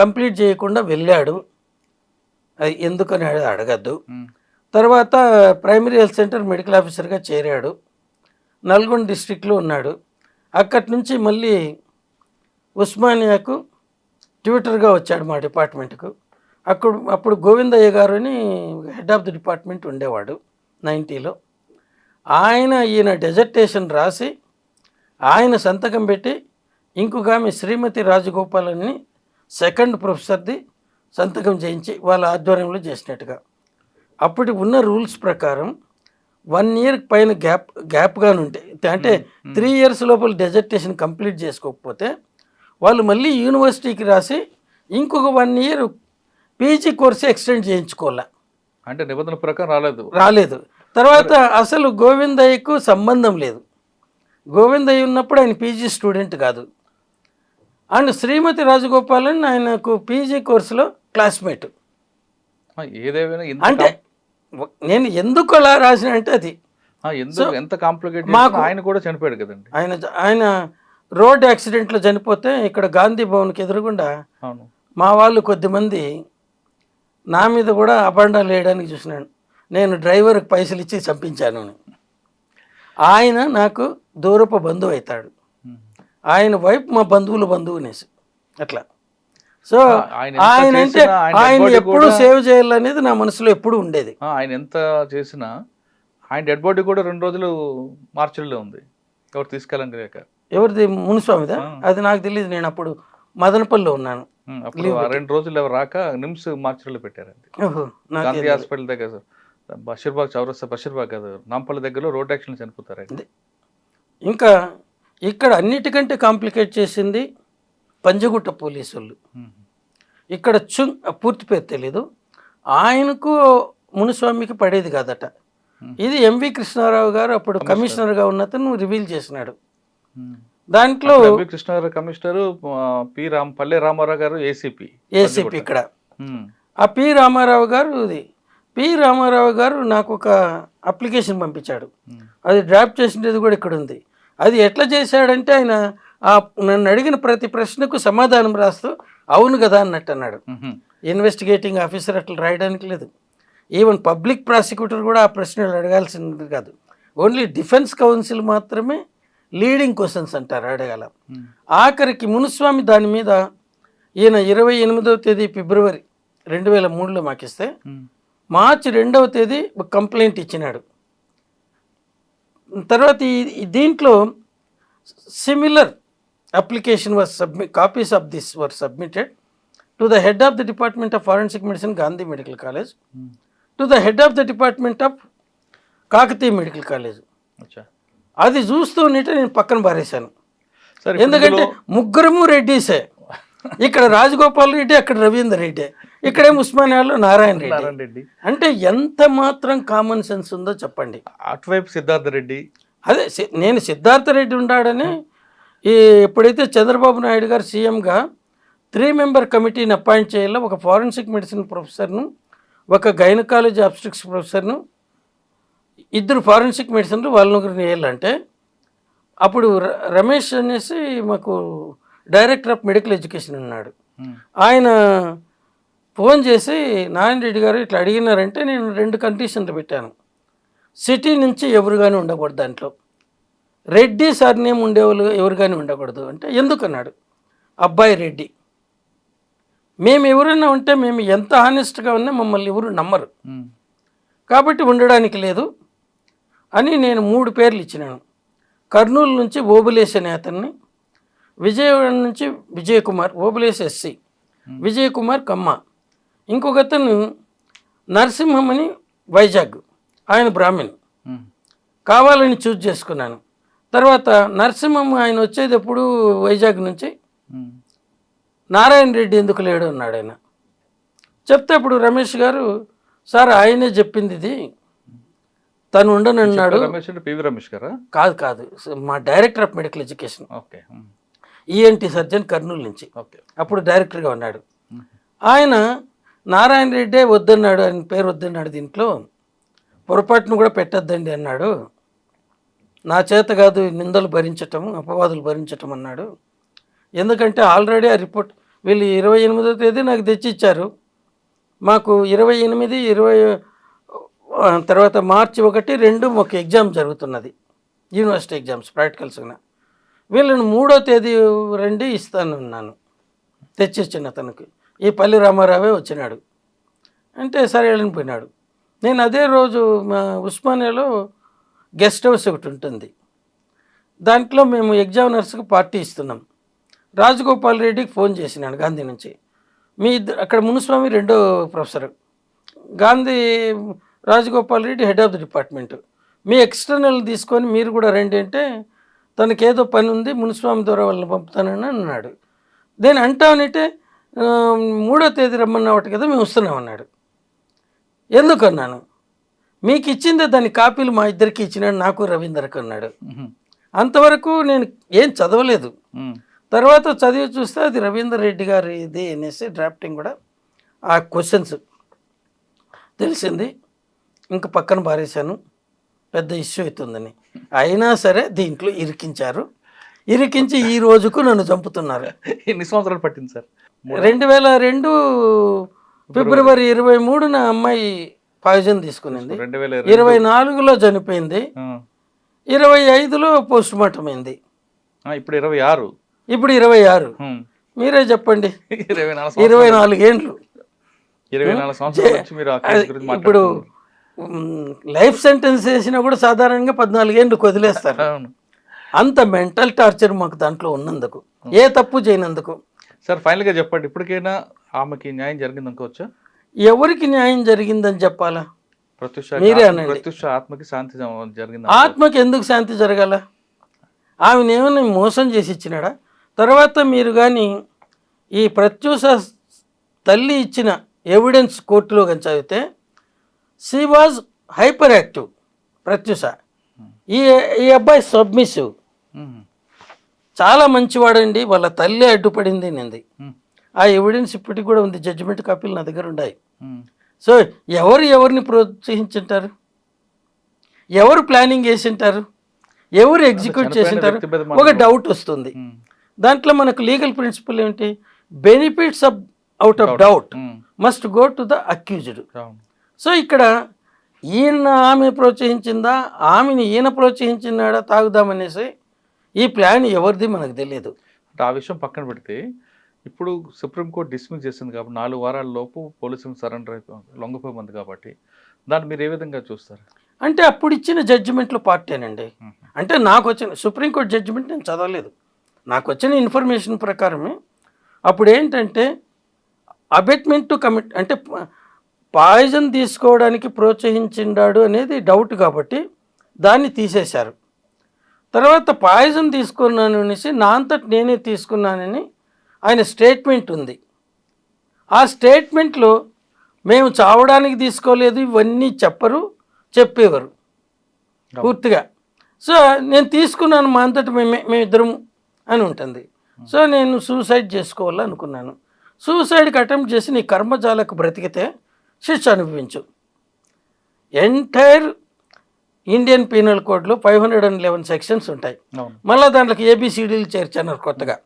కంప్లీట్ చేయకుండా వెళ్ళాడు, అది ఎందుకని అడగద్దు. తర్వాత ప్రైమరీ హెల్త్ సెంటర్ మెడికల్ ఆఫీసర్గా చేరాడు, నల్గొండ డిస్ట్రిక్ట్లో ఉన్నాడు. అక్కడి నుంచి మళ్ళీ ఉస్మానియాకు ట్యూటర్గా వచ్చాడు మా డిపార్ట్మెంట్కు. అప్పుడు గోవిందయ్య గారు అని హెడ్ ఆఫ్ ది డిపార్ట్మెంట్ ఉండేవాడు 90లో. ఈయన డెజర్టేషన్ రాసి ఆయన సంతకం పెట్టి ఇంకొక ఆమె శ్రీమతి రాజగోపాల్ అని సెకండ్ ప్రొఫెసర్ది సంతకం చేయించి వాళ్ళ ఆధ్వర్యంలో చేసినట్టుగా. అప్పటి ఉన్న రూల్స్ ప్రకారం 1 ఇయర్ పైన గ్యాప్గానే ఉంటాయి. అంటే 3 ఇయర్స్ లోపల డెజర్టేషన్ కంప్లీట్ చేసుకోకపోతే వాళ్ళు మళ్ళీ యూనివర్సిటీకి రాసి ఇంకొక 1 ఇయర్ పీజీ కోర్సు ఎక్స్టెండ్ చేయించుకోవాలా. అంటే నిబంధనల ప్రకారం రాలేదు. తర్వాత అసలు గోవిందయ్యకు సంబంధం లేదు. గోవిందయ్య ఉన్నప్పుడు ఆయన పీజీ స్టూడెంట్ కాదు. అండ్ శ్రీమతి రాజగోపాలన్ ఆయనకు పీజీ కోర్సులో క్లాస్మేట్. అంటే నేను ఎందుకు అలా రాసిన అంటే అది ఎంత కాంప్లికేట్. ఆయన కూడా చనిపోయాడు కదండి. ఆయన రోడ్ యాక్సిడెంట్లో చనిపోతే ఇక్కడ గాంధీ భవన్కి ఎదురుగుండా మా వాళ్ళు కొద్దిమంది నా మీద కూడా అబండాలు వేయడానికి చూసినాను. నేను డ్రైవర్కి పైసలు ఇచ్చి చంపించాను అని. ఆయన నాకు దూరపు బంధువు అవుతాడు, ఆయన వైపు మా బంధువుల బంధువునేసి అట్లా. సో ఆయన అంటే ఆయన ఎప్పుడు సేవ్ చేయాలనేది నా మనసులో ఎప్పుడు ఉండేది. ఆయన ఎంత చేసినా ఆయన డెడ్ బాడీ కూడా 2 రోజులు మార్చిలో ఉంది. ఎవరు తీసుకెళ్ళండి లేక. ఎవరిది? మునుస్వామిదా? అది నాకు తెలియదు. నేను అప్పుడు మదనపల్లిలో ఉన్నాను. 2 రోజులు ఎవరు రాక నిమ్స్ మార్చిలో పెట్టారు. గాంధీ హాస్పిటల్ దగ్గర బషీర్బాగ్ చౌరస్తా, బషీర్బాగ్ కాదు, నాంపల్లి దగ్గరలో రోడ్ యాక్సిడెంట్ చనిపోతారు. ఇంకా ఇక్కడ అన్నిటికంటే కాంప్లికేట్ చేసింది పంజగుట్ట పోలీసు వాళ్ళు. ఇక్కడ పూర్తి పేరు తెలీదు, ఆయనకు మునుస్వామికి పడేది కాదట. ఇది ఎంవి కృష్ణారావు గారు అప్పుడు కమిషనర్గా ఉన్నతను రివీల్ చేసినాడు. దాంట్లో కృష్ణారావు కమిషనర్, పల్లె రామారావు గారు ఏసీపీ ఇక్కడ. ఆ పి రామారావు గారు నాకు ఒక అప్లికేషన్ పంపించాడు, అది డ్రాఫ్ట్ చేసినది కూడా ఇక్కడ ఉంది. అది ఎట్లా చేశాడంటే ఆయన నన్ను అడిగిన ప్రతి ప్రశ్నకు సమాధానం రాస్తూ అవును కదా అన్నట్టు అన్నాడు. ఇన్వెస్టిగేటింగ్ ఆఫీసర్ అట్లా రాయడానికి లేదు. ఈవెన్ పబ్లిక్ ప్రాసిక్యూటర్ కూడా ఆ ప్రశ్నలు అడగాల్సింది కాదు. ఓన్లీ డిఫెన్స్ కౌన్సిల్ మాత్రమే లీడింగ్ క్వశ్చన్స్ అంటారు అడగాల. ఆఖరికి మునుస్వామి దాని మీద ఈయన 28వ తేదీ ఫిబ్రవరి 2003లో మాకిస్తే మార్చి 2వ తేదీ కంప్లైంట్ ఇచ్చినాడు. తర్వాత దీంట్లో similar application copies of this or submitted to the head of the department of forensic medicine Gandhi medical college, to the head of the department of Kakatiya medical college. అది చూస్తూ ఉంటే నేను పక్కన పారేశాను. ఎందుకంటే ముగ్గురము రెడ్డిసే. ఇక్కడ రాజగోపాల్ రెడ్డి, అక్కడ రవీందర్ రెడ్డి, ఇక్కడే ఉస్మానియాలో నారాయణ రెడ్డి. అంటే ఎంత మాత్రం కామన్ సెన్స్ ఉందో చెప్పండి. అటువైపు సిద్ధార్థ రెడ్డి. అదే నేను సిద్ధార్థ రెడ్డి ఉన్నాడని ఎప్పుడైతే చంద్రబాబు నాయుడు గారు సీఎంగా 3 మెంబర్ కమిటీని అపాయింట్ చేయాలో, ఒక ఫారెన్సిక్ మెడిసిన్ ప్రొఫెసర్ను, ఒక గైనకాలజీ ఆబ్స్ట్రిక్స్ ప్రొఫెసర్ను, 2 ఫారెన్సిక్ మెడిసిన్లు వాళ్ళని వేయాలంటే అప్పుడు రమేష్ అనేసి మాకు డైరెక్టర్ ఆఫ్ మెడికల్ ఎడ్యుకేషన్ ఉన్నాడు. ఆయన ఫోన్ చేసి నారాయణ రెడ్డి గారు ఇట్లా అడిగినారంటే నేను 2 కండిషన్లు పెట్టాను. సిటీ నుంచి ఎవరు కానీ ఉండకూడదు, దాంట్లో రెడ్డి సర్నేమ్ ఉండేవాళ్ళు ఎవరు కానీ ఉండకూడదు. అంటే ఎందుకన్నాడు, అబ్బాయి రెడ్డి మేము ఎవరైనా ఉంటే మేము ఎంత హానెస్ట్గా ఉన్నా మమ్మల్ని ఎవరు నమ్మరు, ఉమ్. కాబట్టి ఉండడానికి లేదు అని నేను 3 పేర్లు ఇచ్చినాను. కర్నూలు నుంచి ఓబులేశ్ అనే అతన్ని, విజయవాడ నుంచి విజయ్ కుమార్, ఓబులేశ్ ఎస్సీ, విజయ్ కుమార్ కమ్మ, ఇంకొక అతను నరసింహం అని వైజాగ్, ఆయన బ్రాహ్మణ్, ఉమ్. కావాలని చూజ్ చేసుకున్నాను. తర్వాత నరసింహం ఆయన వచ్చేది ఎప్పుడు వైజాగ్ నుంచి, ఉమ్. నారాయణ రెడ్డి ఎందుకు లేడు అన్నాడు ఆయన. చెప్తే అప్పుడు రమేష్ గారు, సార్ ఆయనే చెప్పింది ఇది, తను ఉండనన్నాడు. రమేష్ అంటే పివి రమేష్ గారా? కాదు కాదు, మా director of medical education, okay. ENT surgeon Kurnool నుంచి, ఓకే. అప్పుడు డైరెక్టర్గా ఉన్నాడు. ఆయన నారాయణ రెడ్డే వద్దన్నాడు, ఆయన పేరు వద్దన్నాడు, దీంట్లో పొరపాటును కూడా పెట్టద్దండి అన్నాడు, నా చేత కాదు నిందలు భరించటం అపవాదులు భరించటం అన్నాడు. ఎందుకంటే ఆల్రెడీ ఆ రిపోర్ట్ వీళ్ళు 28వ తేదీ నాకు తెచ్చి ఇచ్చారు, మాకు 28, 20 తర్వాత మార్చి 1, 2 ఒక ఎగ్జామ్ జరుగుతున్నది, యూనివర్సిటీ ఎగ్జామ్స్ ప్రాక్టికల్స్. వీళ్ళని 3వ తేదీ రండి ఇస్తానన్నాను, తెచ్చిచ్చిన అతనికి. ఈ పల్లి రామారావే వచ్చినాడు అంటే సరే వెళ్ళిపోయినాడు. నేను అదే రోజు మా ఉస్మానియాలో గెస్ట్ హౌస్ ఒకటి ఉంటుంది, దాంట్లో మేము ఎగ్జామినర్స్కి పార్టీ ఇస్తున్నాం. రాజగోపాల్ రెడ్డికి ఫోన్ చేసినాను గాంధీ నుంచి, మీ అక్కడ మునుస్వామి 2వ professor, Gandhi Rajagopal Reddy head of the department, me external తీసుకొని మీరు కూడా రండి అంటే, తనకి ఏదో పని ఉంది మునుస్వామి ద్వారా వాళ్ళని పంపుతానని అన్నాడు. నేను అంటానంటే 3వ తేదీ రమ్మన్నావట కదా, మేము వస్తున్నామన్నాడు. ఎందుకన్నాను, మీకు ఇచ్చిందే దాని కాపీలు మా ఇద్దరికి ఇచ్చినాడు, నాకు రవీందర్కి అన్నాడు. అంతవరకు నేను ఏం చదవలేదు, తర్వాత చదివి చూస్తే అది రవీందర్ రెడ్డి గారి ఇది అనేసి డ్రాఫ్టింగ్ కూడా ఆ క్వశ్చన్స్ తెలిసింది. ఇంకా పక్కన పారేశాను, పెద్ద ఇష్యూ అవుతుందని. అయినా సరే దీంట్లో ఇరికించారు, ఇరికించి ఈ రోజుకు నన్ను చంపుతున్నారు. ఎన్ని సంవత్సరాలు పట్టింది సార్? 2002 ఫిబ్రవరి 23న అమ్మాయి పాయిజన్ తీసుకునింది, 24లో చనిపోయింది, 25లో పోస్ట్ మార్టం అయింది, ఇప్పుడు 26. ఇప్పుడు 26. మీరే చెప్పండి, 24 ఏండ్లు. 24 సంవత్సరాల నుంచి మీరు ఆ కేసు గురించి ఇప్పుడు మాట్లాడుతున్నారు. లైఫ్ సెంటెన్స్ వేసినా కూడా సాధారణంగా 14 ఏళ్ళు వదిలేస్తారు. అంత మెంటల్ టార్చర్ మాకు దాంట్లో ఉన్నందుకు, ఏ తప్పు చేయనందుకు. సార్ ఫైనల్గా చెప్పండి, ఇప్పటికైనా ఆమెకి న్యాయం జరిగింది అనుకోవచ్చా? ఎవరికి న్యాయం జరిగిందని చెప్పాలా? ప్రత్యూష మీరే అనండి. ప్రత్యూష ఆత్మకి శాంతి జరిగింది. ఆత్మకి ఎందుకు శాంతి జరగాల? ఆమెను ఏమైనా మోసం చేసి ఇచ్చినాడా? తర్వాత మీరు కానీ ఈ ప్రత్యూష తల్లి ఇచ్చిన ఎవిడెన్స్ కోర్టులో కానీ చదివితే, she was hyperactive Pratyusha. ఈ అబ్బాయి సబ్మిసివ్, చాలా మంచివాడండి, వాళ్ళ తల్లి అడ్డుపడింది నింది. ఆ ఎవిడెన్స్ ఇప్పటికి కూడా ఉంది, జడ్జిమెంట్ కాపీలు నా దగ్గర ఉన్నాయి. సో ఎవరిని ప్రోత్సహించుంటారు, ఎవరు ప్లానింగ్ వేసింటారు, ఎవరు ఎగ్జిక్యూట్ చేసింటారు? ఒక డౌట్ వస్తుంది. దాంట్లో మనకు లీగల్ ప్రిన్సిపల్ ఏంటి? Benefits out of doubt must go to the accused. So ఇక్కడ ఆమె ప్రోత్సహించిందా, ఆమెని ఈయన ప్రోత్సహించినాడా తాగుదామనేసి, ఈ ప్లాన్ ఎవరిది మనకు తెలియదు. ఆ విషయం పక్కన పెడితే, ఇప్పుడు సుప్రీంకోర్టు డిస్మిస్ చేసింది కాబట్టి 4 వారాల లోపు పోలీసులు సరెండర్ లొంగిపోయింది కాబట్టి దాన్ని మీరు ఏ విధంగా చూస్తారు? అంటే అప్పుడు ఇచ్చిన జడ్జిమెంట్లో పార్టేనండి. అంటే నాకు వచ్చిన సుప్రీంకోర్టు జడ్జిమెంట్ నేను చదవలేదు, నాకు వచ్చిన ఇన్ఫర్మేషన్ ప్రకారమే. అప్పుడు ఏంటంటే అబెట్మెంట్ టు కమిట్, అంటే పాయిజన్ తీసుకోవడానికి ప్రోత్సహించిండాడు అనేది డౌట్ కాబట్టి దాన్ని తీసేశారు. తర్వాత పాయిజన్ తీసుకున్నాను అనేసి నా అంతట నేనే తీసుకున్నానని ఆయన స్టేట్మెంట్ ఉంది. ఆ స్టేట్మెంట్లో మేము చావడానికి తీసుకోలేదు ఇవన్నీ చెప్పేవారు పూర్తిగా. సో నేను తీసుకున్నాను మా అంతట మేమిద్దరం అని ఉంటుంది. సో నేను సూసైడ్ చేసుకోవాలనుకున్నాను. సూసైడ్కి అటెంప్ట్ చేసి నీ కర్మజాలకు బ్రతికితే శిక్ష అనుభవించు. ఎంటైర్ ఇండియన్ పీనల్ కోడ్లో 511 సెక్షన్స్ ఉంటాయి. మళ్ళీ దాంట్లోకి ఏబిసిడీలు చేర్చన్నారు కొత్తగా.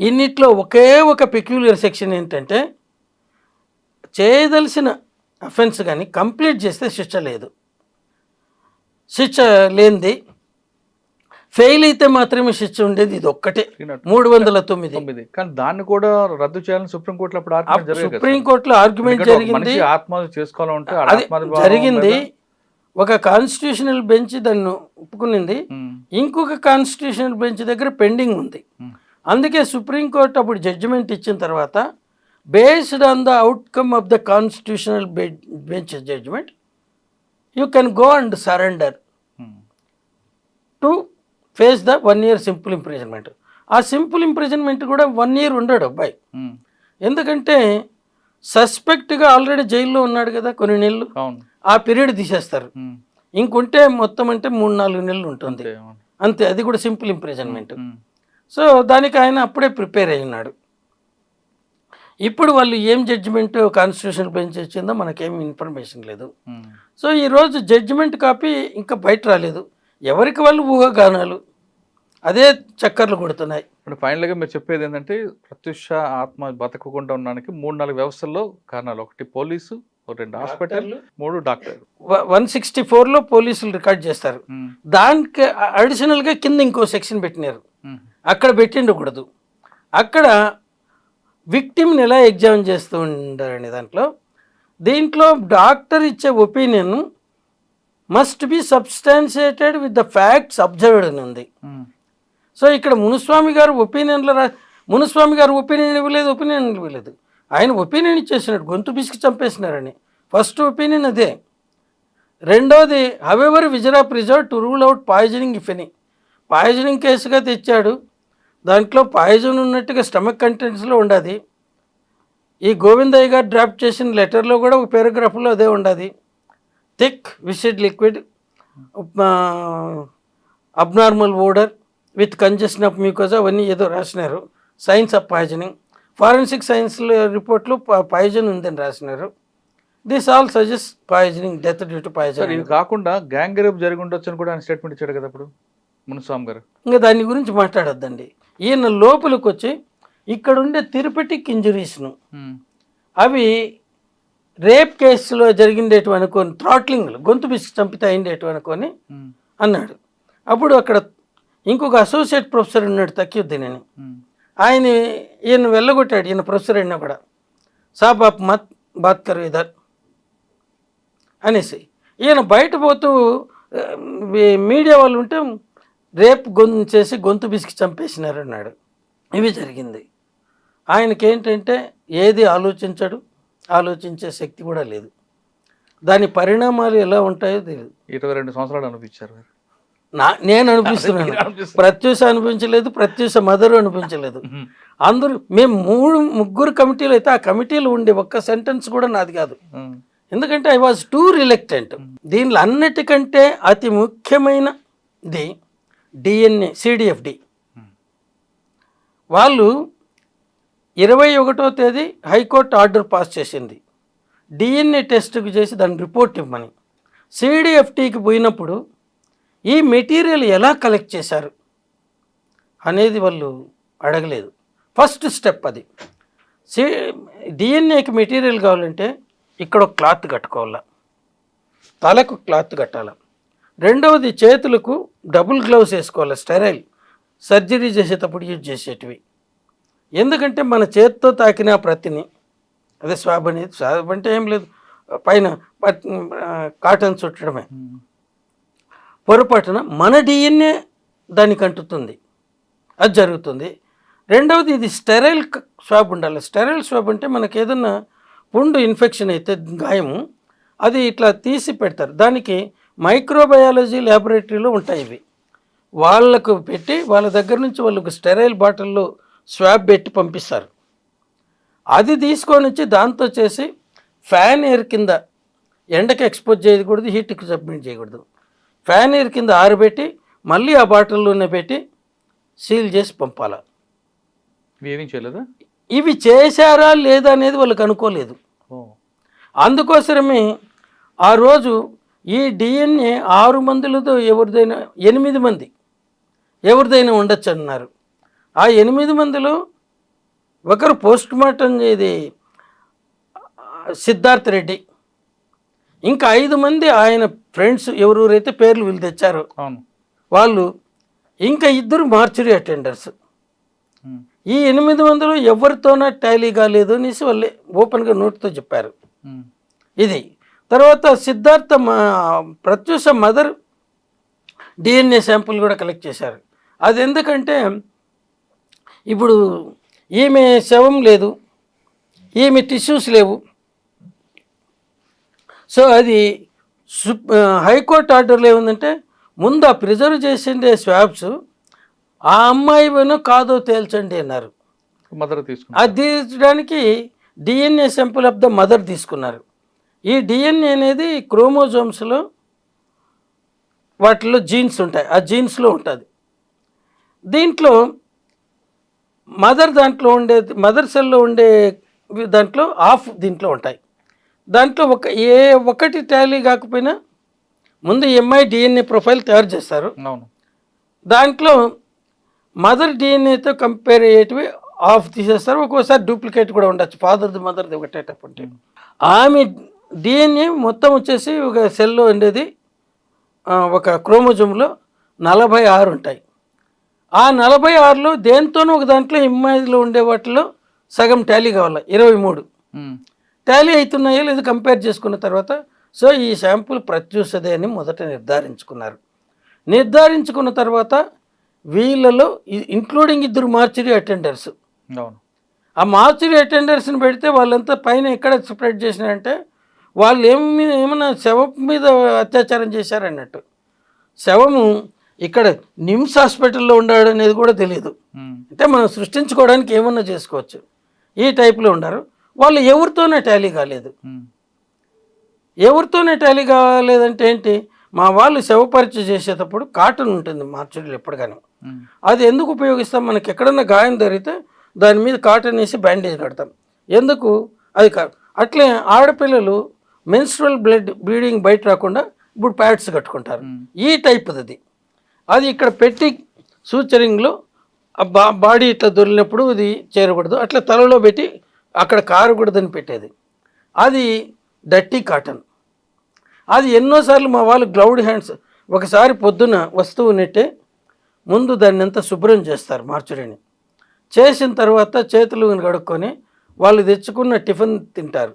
ఇన్నిట్లో ఒకే ఒక పెక్యులర్ సెక్షన్ ఏంటంటే, చేయదలసిన అఫెన్స్ కానీ కంప్లీట్ చేస్తే శిక్ష లేదు. శిక్ష లేనిది ఫెయిల్ అయితే మాత్రమే శిక్ష ఉండేది, ఇది ఒక్కటే 309. 9. కానీ దాన్ని కూడా రద్దు చేయాలని సుప్రీంకోర్టులో అప్పుడు ఆర్గ్యుమెంట్ జరిగింది కదా సార్. సుప్రీంకోర్టులో ఆర్గ్యుమెంట్ ఎందుకంటే ఒక జరిగింది, మనిషి ఆత్మహత్య చేసుకోవాలంటే ఆ అది ఆత్మహత్య జరిగింది. భావం ఒక కాన్స్టిట్యూషనల్ బెంచ్ దాన్ని ఒప్పుకునింది, ఉమ్, ఇంకొక కాన్స్టిట్యూషనల్ బెంచ్ దగ్గర పెండింగ్ ఉంది. ఉమ్, అందుకే సుప్రీంకోర్టు అప్పుడు జడ్జిమెంట్ ఇచ్చిన తర్వాత based on the outcome of the constitutional bench judgement you can go and surrender um, to face the 1 year simple imprisonment. ఆ సింపుల్ ఇంప్రిజన్మెంట్ కూడా 1 year ఉండడు అబ్బాయి, ఉమ్, ఎందుకంటే సస్పెక్ట్గా ఆల్రెడీ జైల్లో ఉన్నాడు కదా కొన్ని నెలలు, అవును. ఆ పీరియడ్ తీసేస్తారు. ఉమ్, ఇంకుంటే మొత్తం అంటే 3-4 నెలలు ఉంటుంది అంతే, అవును. అంతే, అది కూడా సింపుల్ ఇంప్రిజన్మెంట్. ఉమ్, సో దానికి ఆయన అప్పుడే ప్రిపేర్ అయి ఉన్నాడు. ఇప్పుడు వాళ్ళు ఏం జడ్జిమెంట్ కాన్స్టిట్యూషన్ బెంచ్ ఇచ్చిందో మనకేం ఇన్ఫర్మేషన్ లేదు. ఉమ్. సో ఈరోజు జడ్జిమెంట్ కాపీ ఇంకా బయట రాలేదు, ఎవరికి వాళ్ళు ఊహాగానాలు అదే చక్కర్లు కొడుతున్నాయి. ఇప్పుడు ఫైనల్గా మీరు చెప్పేది ఏంటంటే ప్రత్యూష ఆత్మ బతకకుండా ఉండడానికి 3-4 వ్యవస్థల్లో కారణాలు. ఒకటి పోలీసు, 2 హాస్పిటల్, 3 డాక్టర్. 164లో పోలీసులు రికార్డ్ చేస్తారు, దానికి అడిషనల్గా కింద ఇంకో సెక్షన్ పెట్టినారు, అక్కడ పెట్టిండకూడదు. అక్కడ విక్టిమ్ని ఎలా ఎగ్జామిన్ చేస్తూ ఉండారనే దీంట్లో డాక్టర్ ఇచ్చే opinion must be substantiated with the facts observed అని ఉంది. సో ఇక్కడ మునుస్వామి గారు ఒపీనియన్లో మునుస్వామి గారు ఒపీనియన్ ఇవ్వలేదు, ఆయన ఒపీనియన్ ఇచ్చేసినాడు, గొంతు బిసికి చంపేసినారని. ఫస్ట్ ఒపీనియన్ అదే. రెండోది, however viscera preserve to rule out poisoning if any, poisoning కేసుగా తెచ్చాడు, దాంట్లో పాయిజన్ ఉన్నట్టుగా స్టమక్ కంటెంట్స్లో ఉండదు. ఈ గోవిందయ్య గారు డ్రాఫ్ట్ చేసిన లెటర్లో కూడా ఒక పారాగ్రాఫ్లో అదే ఉండదు. Thick viscid liquid, abnormal odour with congestion of mucosa, అవన్నీ ఏదో రాసినారు. Signs of poisoning, forensic science రిపోర్ట్లో పాయిజన్ ఉందని రాసినారు. This all suggest poisoning, death due to sir poison. ఇది కాకుండా గ్యాంగ్ రేప్ జరిగి ఉండొచ్చు అని కూడా ఆయన స్టేట్మెంట్ ఇచ్చాడు కదా అప్పుడు మునుస్వామి గారు. ఇంకా దాని గురించి మాట్లాడొద్దండి. ఈయన లోపలికి వచ్చి ఇక్కడ ఉండే థెరపెటిక్ ఇంజురీస్ను, అవి రేప్ కేసులో జరిగిండేటివి అనుకొని, థ్రాట్లింగ్లు, గొంతు బిసి చంపితే అయిండేటివి అనుకొని అన్నాడు. అప్పుడు అక్కడ ఇంకొక అసోసియేట్ ప్రొఫెసర్ ఉన్నాడు తక్యుద్దీన్ అని, ఈయన వెళ్ళగొట్టాడు. ఈయన ప్రొఫెసర్ అయినా కూడా సాబ్ ఆప్ మత్ బాత్ కర్ ఇదర్ అనేసి, ఈయన బయట పోతూ మీడియా వాళ్ళు ఉంటే రేపు చేసి గొంతు బిసికి చంపేసినారు అన్నాడు. ఇవి జరిగింది. ఆయనకేంటంటే ఏది ఆలోచించడు, ఆలోచించే శక్తి కూడా లేదు. దాని పరిణామాలు ఎలా ఉంటాయో తెలియదు. 22 సంవత్సరాలు అనిపించారు. నేను అనిపిస్తున్నాను, ప్రత్యూష అనిపించలేదు, ప్రత్యూష మదరు అనిపించలేదు. అందరూ మేము 3-3 కమిటీలు అయితే ఆ కమిటీలు ఉండే ఒక్క సెంటెన్స్ కూడా నాది కాదు, ఎందుకంటే ఐ వాజ్ టూ రిలక్టెంట్. దీనిలో అన్నిటికంటే అతి ముఖ్యమైనది డిఎన్ఏ, సిడిఎఫ్డి. వాళ్ళు 21వ తేదీ హైకోర్టు ఆర్డర్ పాస్ చేసింది డిఎన్ఏ టెస్ట్కి చేసి దాని రిపోర్ట్ ఇవ్వమని. సిడిఎఫ్టీకి పోయినప్పుడు ఈ మెటీరియల్ ఎలా కలెక్ట్ చేశారు అనేది వాళ్ళు అడగలేదు. ఫస్ట్ స్టెప్ అది. డిఎన్ఏకి మెటీరియల్ కావాలంటే ఇక్కడ ఒక క్లాత్ కట్టుకోవాలా, తలకు క్లాత్ కట్టాల. రెండవది, చేతులకు డబుల్ గ్లౌస్ వేసుకోవాలి, స్టెరైల్, సర్జరీ చేసేటప్పుడు యూజ్ చేసేటివి. ఎందుకంటే మన చేతితో తాకిన ప్రతిని, అదే స్వాబ్ అనేది, స్వాబ్ అంటే ఏం లేదు, పైన కాటన్ చుట్టడమే, పొరపాటున మన డిఎన్ఏ దానికి అంటుతుంది, అది జరుగుతుంది. రెండవది, ఇది స్టెరైల్ స్వాబ్ ఉండాలి. స్టెరైల్ స్వాబ్ అంటే మనకి ఏదన్నా పుండు ఇన్ఫెక్షన్ అయితే గాయము, అది ఇట్లా తీసి పెడతారు. దానికి మైక్రోబయాలజీ ల్యాబొరేటరీలో ఉంటాయి ఇవి, వాళ్ళకు పెట్టి వాళ్ళ దగ్గర నుంచి వాళ్ళకు స్టెరైల్ బాటిల్లో స్వాబ్ పెట్టి పంపిస్తారు. అది తీసుకొని వచ్చి దాంతో చేసి ఫ్యాన్ ఎయిర్ కింద, ఎండకి ఎక్స్పోజ్ చేయకూడదు, హీట్కి సబ్మిట్ చేయకూడదు, ఫ్యాన్ ఎయిర్ కింద ఆరబెట్టి మళ్ళీ ఆ బాటిల్లోనే పెట్టి సీల్ చేసి పంపాలా. ఏమీ చేయలేదా? ఇవి చేశారా లేదా అనేది వాళ్ళకి అనుకోలేదు. అందుకోసమే ఆ రోజు ఈ డిఎన్ఏ 6 మందిలతో ఎవరిదైనా 8 మంది ఎవరిదైనా ఉండొచ్చు అన్నారు. ఆ 8 మందిలో ఒకరు పోస్ట్ మార్టం ఇది సిద్ధార్థ్ రెడ్డి, ఇంకా 5 మంది ఆయన ఫ్రెండ్స్ ఎవరెవరైతే పేర్లు వీళ్ళు తెచ్చారో వాళ్ళు ఇంకా 2 మార్చురీ అటెండర్స్. ఉమ్, ఈ 800 ఎవరితోనా టాలీ కాలేదు అనేసి వాళ్ళే ఓపెన్గా నోటితో చెప్పారు. ఉమ్, ఇది తర్వాత Siddharth Pratyusha mother DNA sample కూడా కలెక్ట్ చేశారు. అది ఎందుకంటే ఇప్పుడు ఈమె శవం లేదు, ఈమె టిష్యూస్ లేవు. సో అది హైకోర్టు ఆర్డర్లో ఏముందంటే ముందు ఆ ప్రిజర్వ్ చేసిండే స్వాబ్స్ ఆ అమ్మాయినో కాదో తేల్చండి అన్నారు. మదర్ తీసుకున్నా. అది తీర్చడానికి DNA sample of the mother తీసుకున్నారు. ఈ డిఎన్ఏ అనేది క్రోమోజోమ్స్లో వాటిలో జీన్స్ ఉంటాయి, ఆ జీన్స్లో ఉంటుంది. దీంట్లో దాంట్లో ఉండే మదర్ సెల్లో ఉండే దాంట్లో ఆఫ్ దీంట్లో ఉంటాయి. దాంట్లో ఒకటి టాలీ కాకపోయినా ముందు ఎంఐ డిఎన్ఏ ప్రొఫైల్ తయారు చేస్తారు. అవును. దాంట్లో మదర్ డిఎన్ఏతో కంపేర్ అయ్యేటివి ఆఫ్ తీసేస్తారు. ఒక్కోసారి డూప్లికేట్ కూడా ఉండొచ్చు, ఫాదర్ది మదర్ది ఒకటేటప్పుడు. ఆమె డిఎన్ఏ మొత్తం వచ్చేసి ఒక సెల్లో ఉండేది ఒక క్రోమోజోమ్లో 46 ఉంటాయి. ఆ 46లో దేంతోనూ ఒక దాంట్లో ఎంఐలో ఉండే వాటిలో సగం టాలీ కావాలి, 23 ఉమ్, టాలీ అవుతున్నాయో లేదు కంపేర్ చేసుకున్న తర్వాత సో ఈ శాంపుల్ ప్రత్యూషదే అని మొదట నిర్ధారించుకున్నారు. నిర్ధారించుకున్న తర్వాత వీళ్ళలో ఇంక్లూడింగ్ 2 మార్చురీ అటెండర్స్, అవును. ఆ మార్చురీ అటెండర్స్ని పెడితే వాళ్ళంతా పైన ఎక్కడ స్ప్రెడ్ చేసినారంటే వాళ్ళు ఏమైనా శవం మీద అత్యాచారం చేశారన్నట్టు. శవము ఇక్కడ నిమ్స్ హాస్పిటల్లో ఉన్నాడు అనేది కూడా తెలియదు. ఉమ్, అంటే మనం సృష్టించుకోవడానికి ఏమన్నా చేసుకోవచ్చు. ఈ టైప్లో ఉన్నారు. వాళ్ళు ఎవరితోనే టాలీ కాలేదు. ఉమ్, ఎవరితోనే టాలీ కాలేదంటే ఏంటి, మా వాళ్ళు శవపరీక్ష చేసేటప్పుడు కాటన్ ఉంటుంది మార్చురీలు ఎప్పటికైనా. ఉమ్, అది ఎందుకు ఉపయోగిస్తాం, మనకి ఎక్కడన్నా గాయం జరిగితే దాని మీద కాటన్ వేసి బ్యాండేజ్ కడతాం. ఎందుకు అది అట్లే ఆడపిల్లలు మెన్స్ట్రువల్ బ్లీడింగ్ బయట రాకుండా ఇప్పుడు ప్యాడ్స్ కట్టుకుంటారు. ఈ టైప్ అది ఇక్కడ పెట్టి సూచరింగ్లో బాడీ ఇట్లా దొరికినప్పుడు ఇది చేరకూడదు, అట్లా తలలో పెట్టి అక్కడ కారకూడదని పెట్టేది. అది డర్టీ కాటన్. అది ఎన్నోసార్లు మా వాళ్ళు గ్లౌడ్ హ్యాండ్స్, ఒకసారి పొద్దున వస్తువు నెట్టే ముందు దాన్ని అంతా శుభ్రం చేస్తారు మార్చురీని. చేసిన తర్వాత చేతులు కడుక్కొని వాళ్ళు తెచ్చుకున్న టిఫిన్ తింటారు.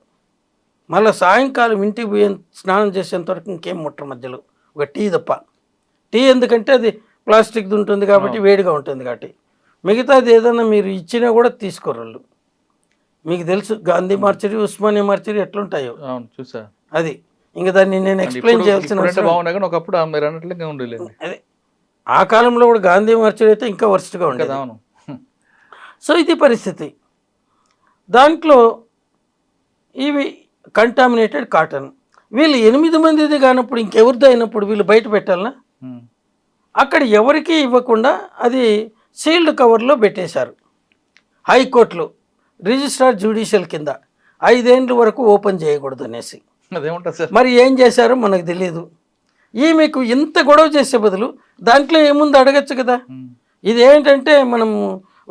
మళ్ళీ సాయంకాలం ఇంటికి పోయి స్నానం చేసేంతవరకు ఇంకేం ముట్టరు మధ్యలో, ఒక టీ తప్ప. టీ ఎందుకంటే అది ప్లాస్టిక్ది ఉంటుంది కాబట్టి వేడిగా ఉంటుంది కాబట్టి. మిగతాది ఏదైనా మీరు ఇచ్చినా కూడా తీసుకోరు వాళ్ళు. మీకు తెలుసు గాంధీ మార్చురీ, ఉస్మానియా మార్చురీ ఎట్లుంటాయో. అవును, చూసా. అది ఇంకా దాన్ని నేను ఎక్స్ప్లెయిన్ చేయాల్సిన అవసరం బాగున్నాయి కానీ ఒకప్పుడు మీరు అన్నట్లుగా ఉండలేదు. అదే ఆ కాలంలో కూడా గాంధీ మార్చురీ అయితే ఇంకా వర్స్ట్గా ఉండేది. అవును. సో ఇది పరిస్థితి. దాంట్లో ఇవి కంటామినేటెడ్ కాటన్. వీళ్ళు 8 మందిది కానప్పుడు ఇంకెవరిది అయినప్పుడు వీళ్ళు బయట పెట్టాలనా? ఉమ్, అక్కడ ఎవరికీ ఇవ్వకుండా అది సీల్డ్ కవర్లో పెట్టేశారు. హైకోర్టులో రిజిస్ట్రార్ జ్యుడిషియల్ కింద 5 ఏళ్ళ వరకు ఓపెన్ చేయకూడదు అనేసి. అదేముంటుంది సార్. మరి ఏం చేశారో మనకు తెలియదు. మీకు ఇంత గొడవ చేసే బదులు దాంట్లో ఏముంది అడగచ్చు కదా. ఇది ఏంటంటే మనము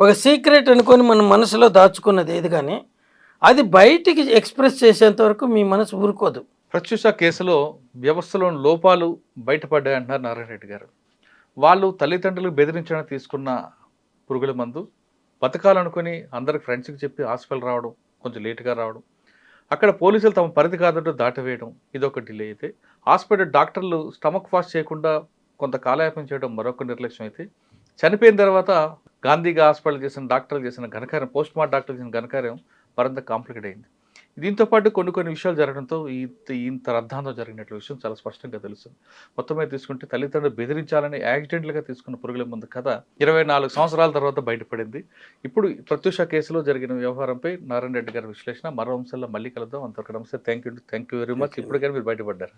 ఒక సీక్రెట్ అనుకొని మన మనసులో దాచుకున్నది ఏది, కానీ అది బయటికి ఎక్స్ప్రెస్ చేసేంత వరకు మీ మనసు ఊరుకోదు. ప్రత్యూష కేసులో వ్యవస్థలోని లోపాలు బయటపడ్డాయి అంటున్నారు నారాయణ రెడ్డి గారు. వాళ్ళు తల్లిదండ్రులు బెదిరించడానికి తీసుకున్న పురుగుల మందు బతకాలనుకుని అందరికి ఫ్రెండ్స్కి చెప్పి హాస్పిటల్ రావడం, కొంచెం లేటుగా రావడం, అక్కడ పోలీసులు తమ పరిధి కాదంటూ దాటవేయడం, ఇదొక డిలే అయితే, హాస్పిటల్ డాక్టర్లు స్టమక్ ఫాస్ట్ చేయకుండా కొంత కాలయాపన చేయడం మరొక నిర్లక్ష్యం అయితే, చనిపోయిన తర్వాత గాంధీగా హాస్పిటల్ చేసిన డాక్టర్లు చేసిన ఘనకార్యం, పోస్ట్ మార్టం డాక్టర్లు చేసిన ఘనకార్యం మరింత కాంప్లికేట్ అయింది. దీంతో పాటు కొన్ని విషయాలు జరగడంతో ఇంత రద్దాంతం జరిగినట్లు విషయం చాలా స్పష్టంగా తెలుస్తుంది. మొత్తం మీద తీసుకుంటే తల్లిదండ్రులు బెదిరించాలని యాక్సిడెంట్లుగా తీసుకున్న పురుగుల మందు కథ 24 సంవత్సరాల తర్వాత బయటపడింది. ఇప్పుడు ప్రత్యూష కేసులో జరిగిన వ్యవహారంపై నారాయణ రెడ్డి గారి విశ్లేషణ మరో అంశాల్లో మళ్ళీ కలుద్దాం. అంతవరకు నమస్తే. Thank you very much. ఇప్పటికైనా మీరు బయటపడ్డారు.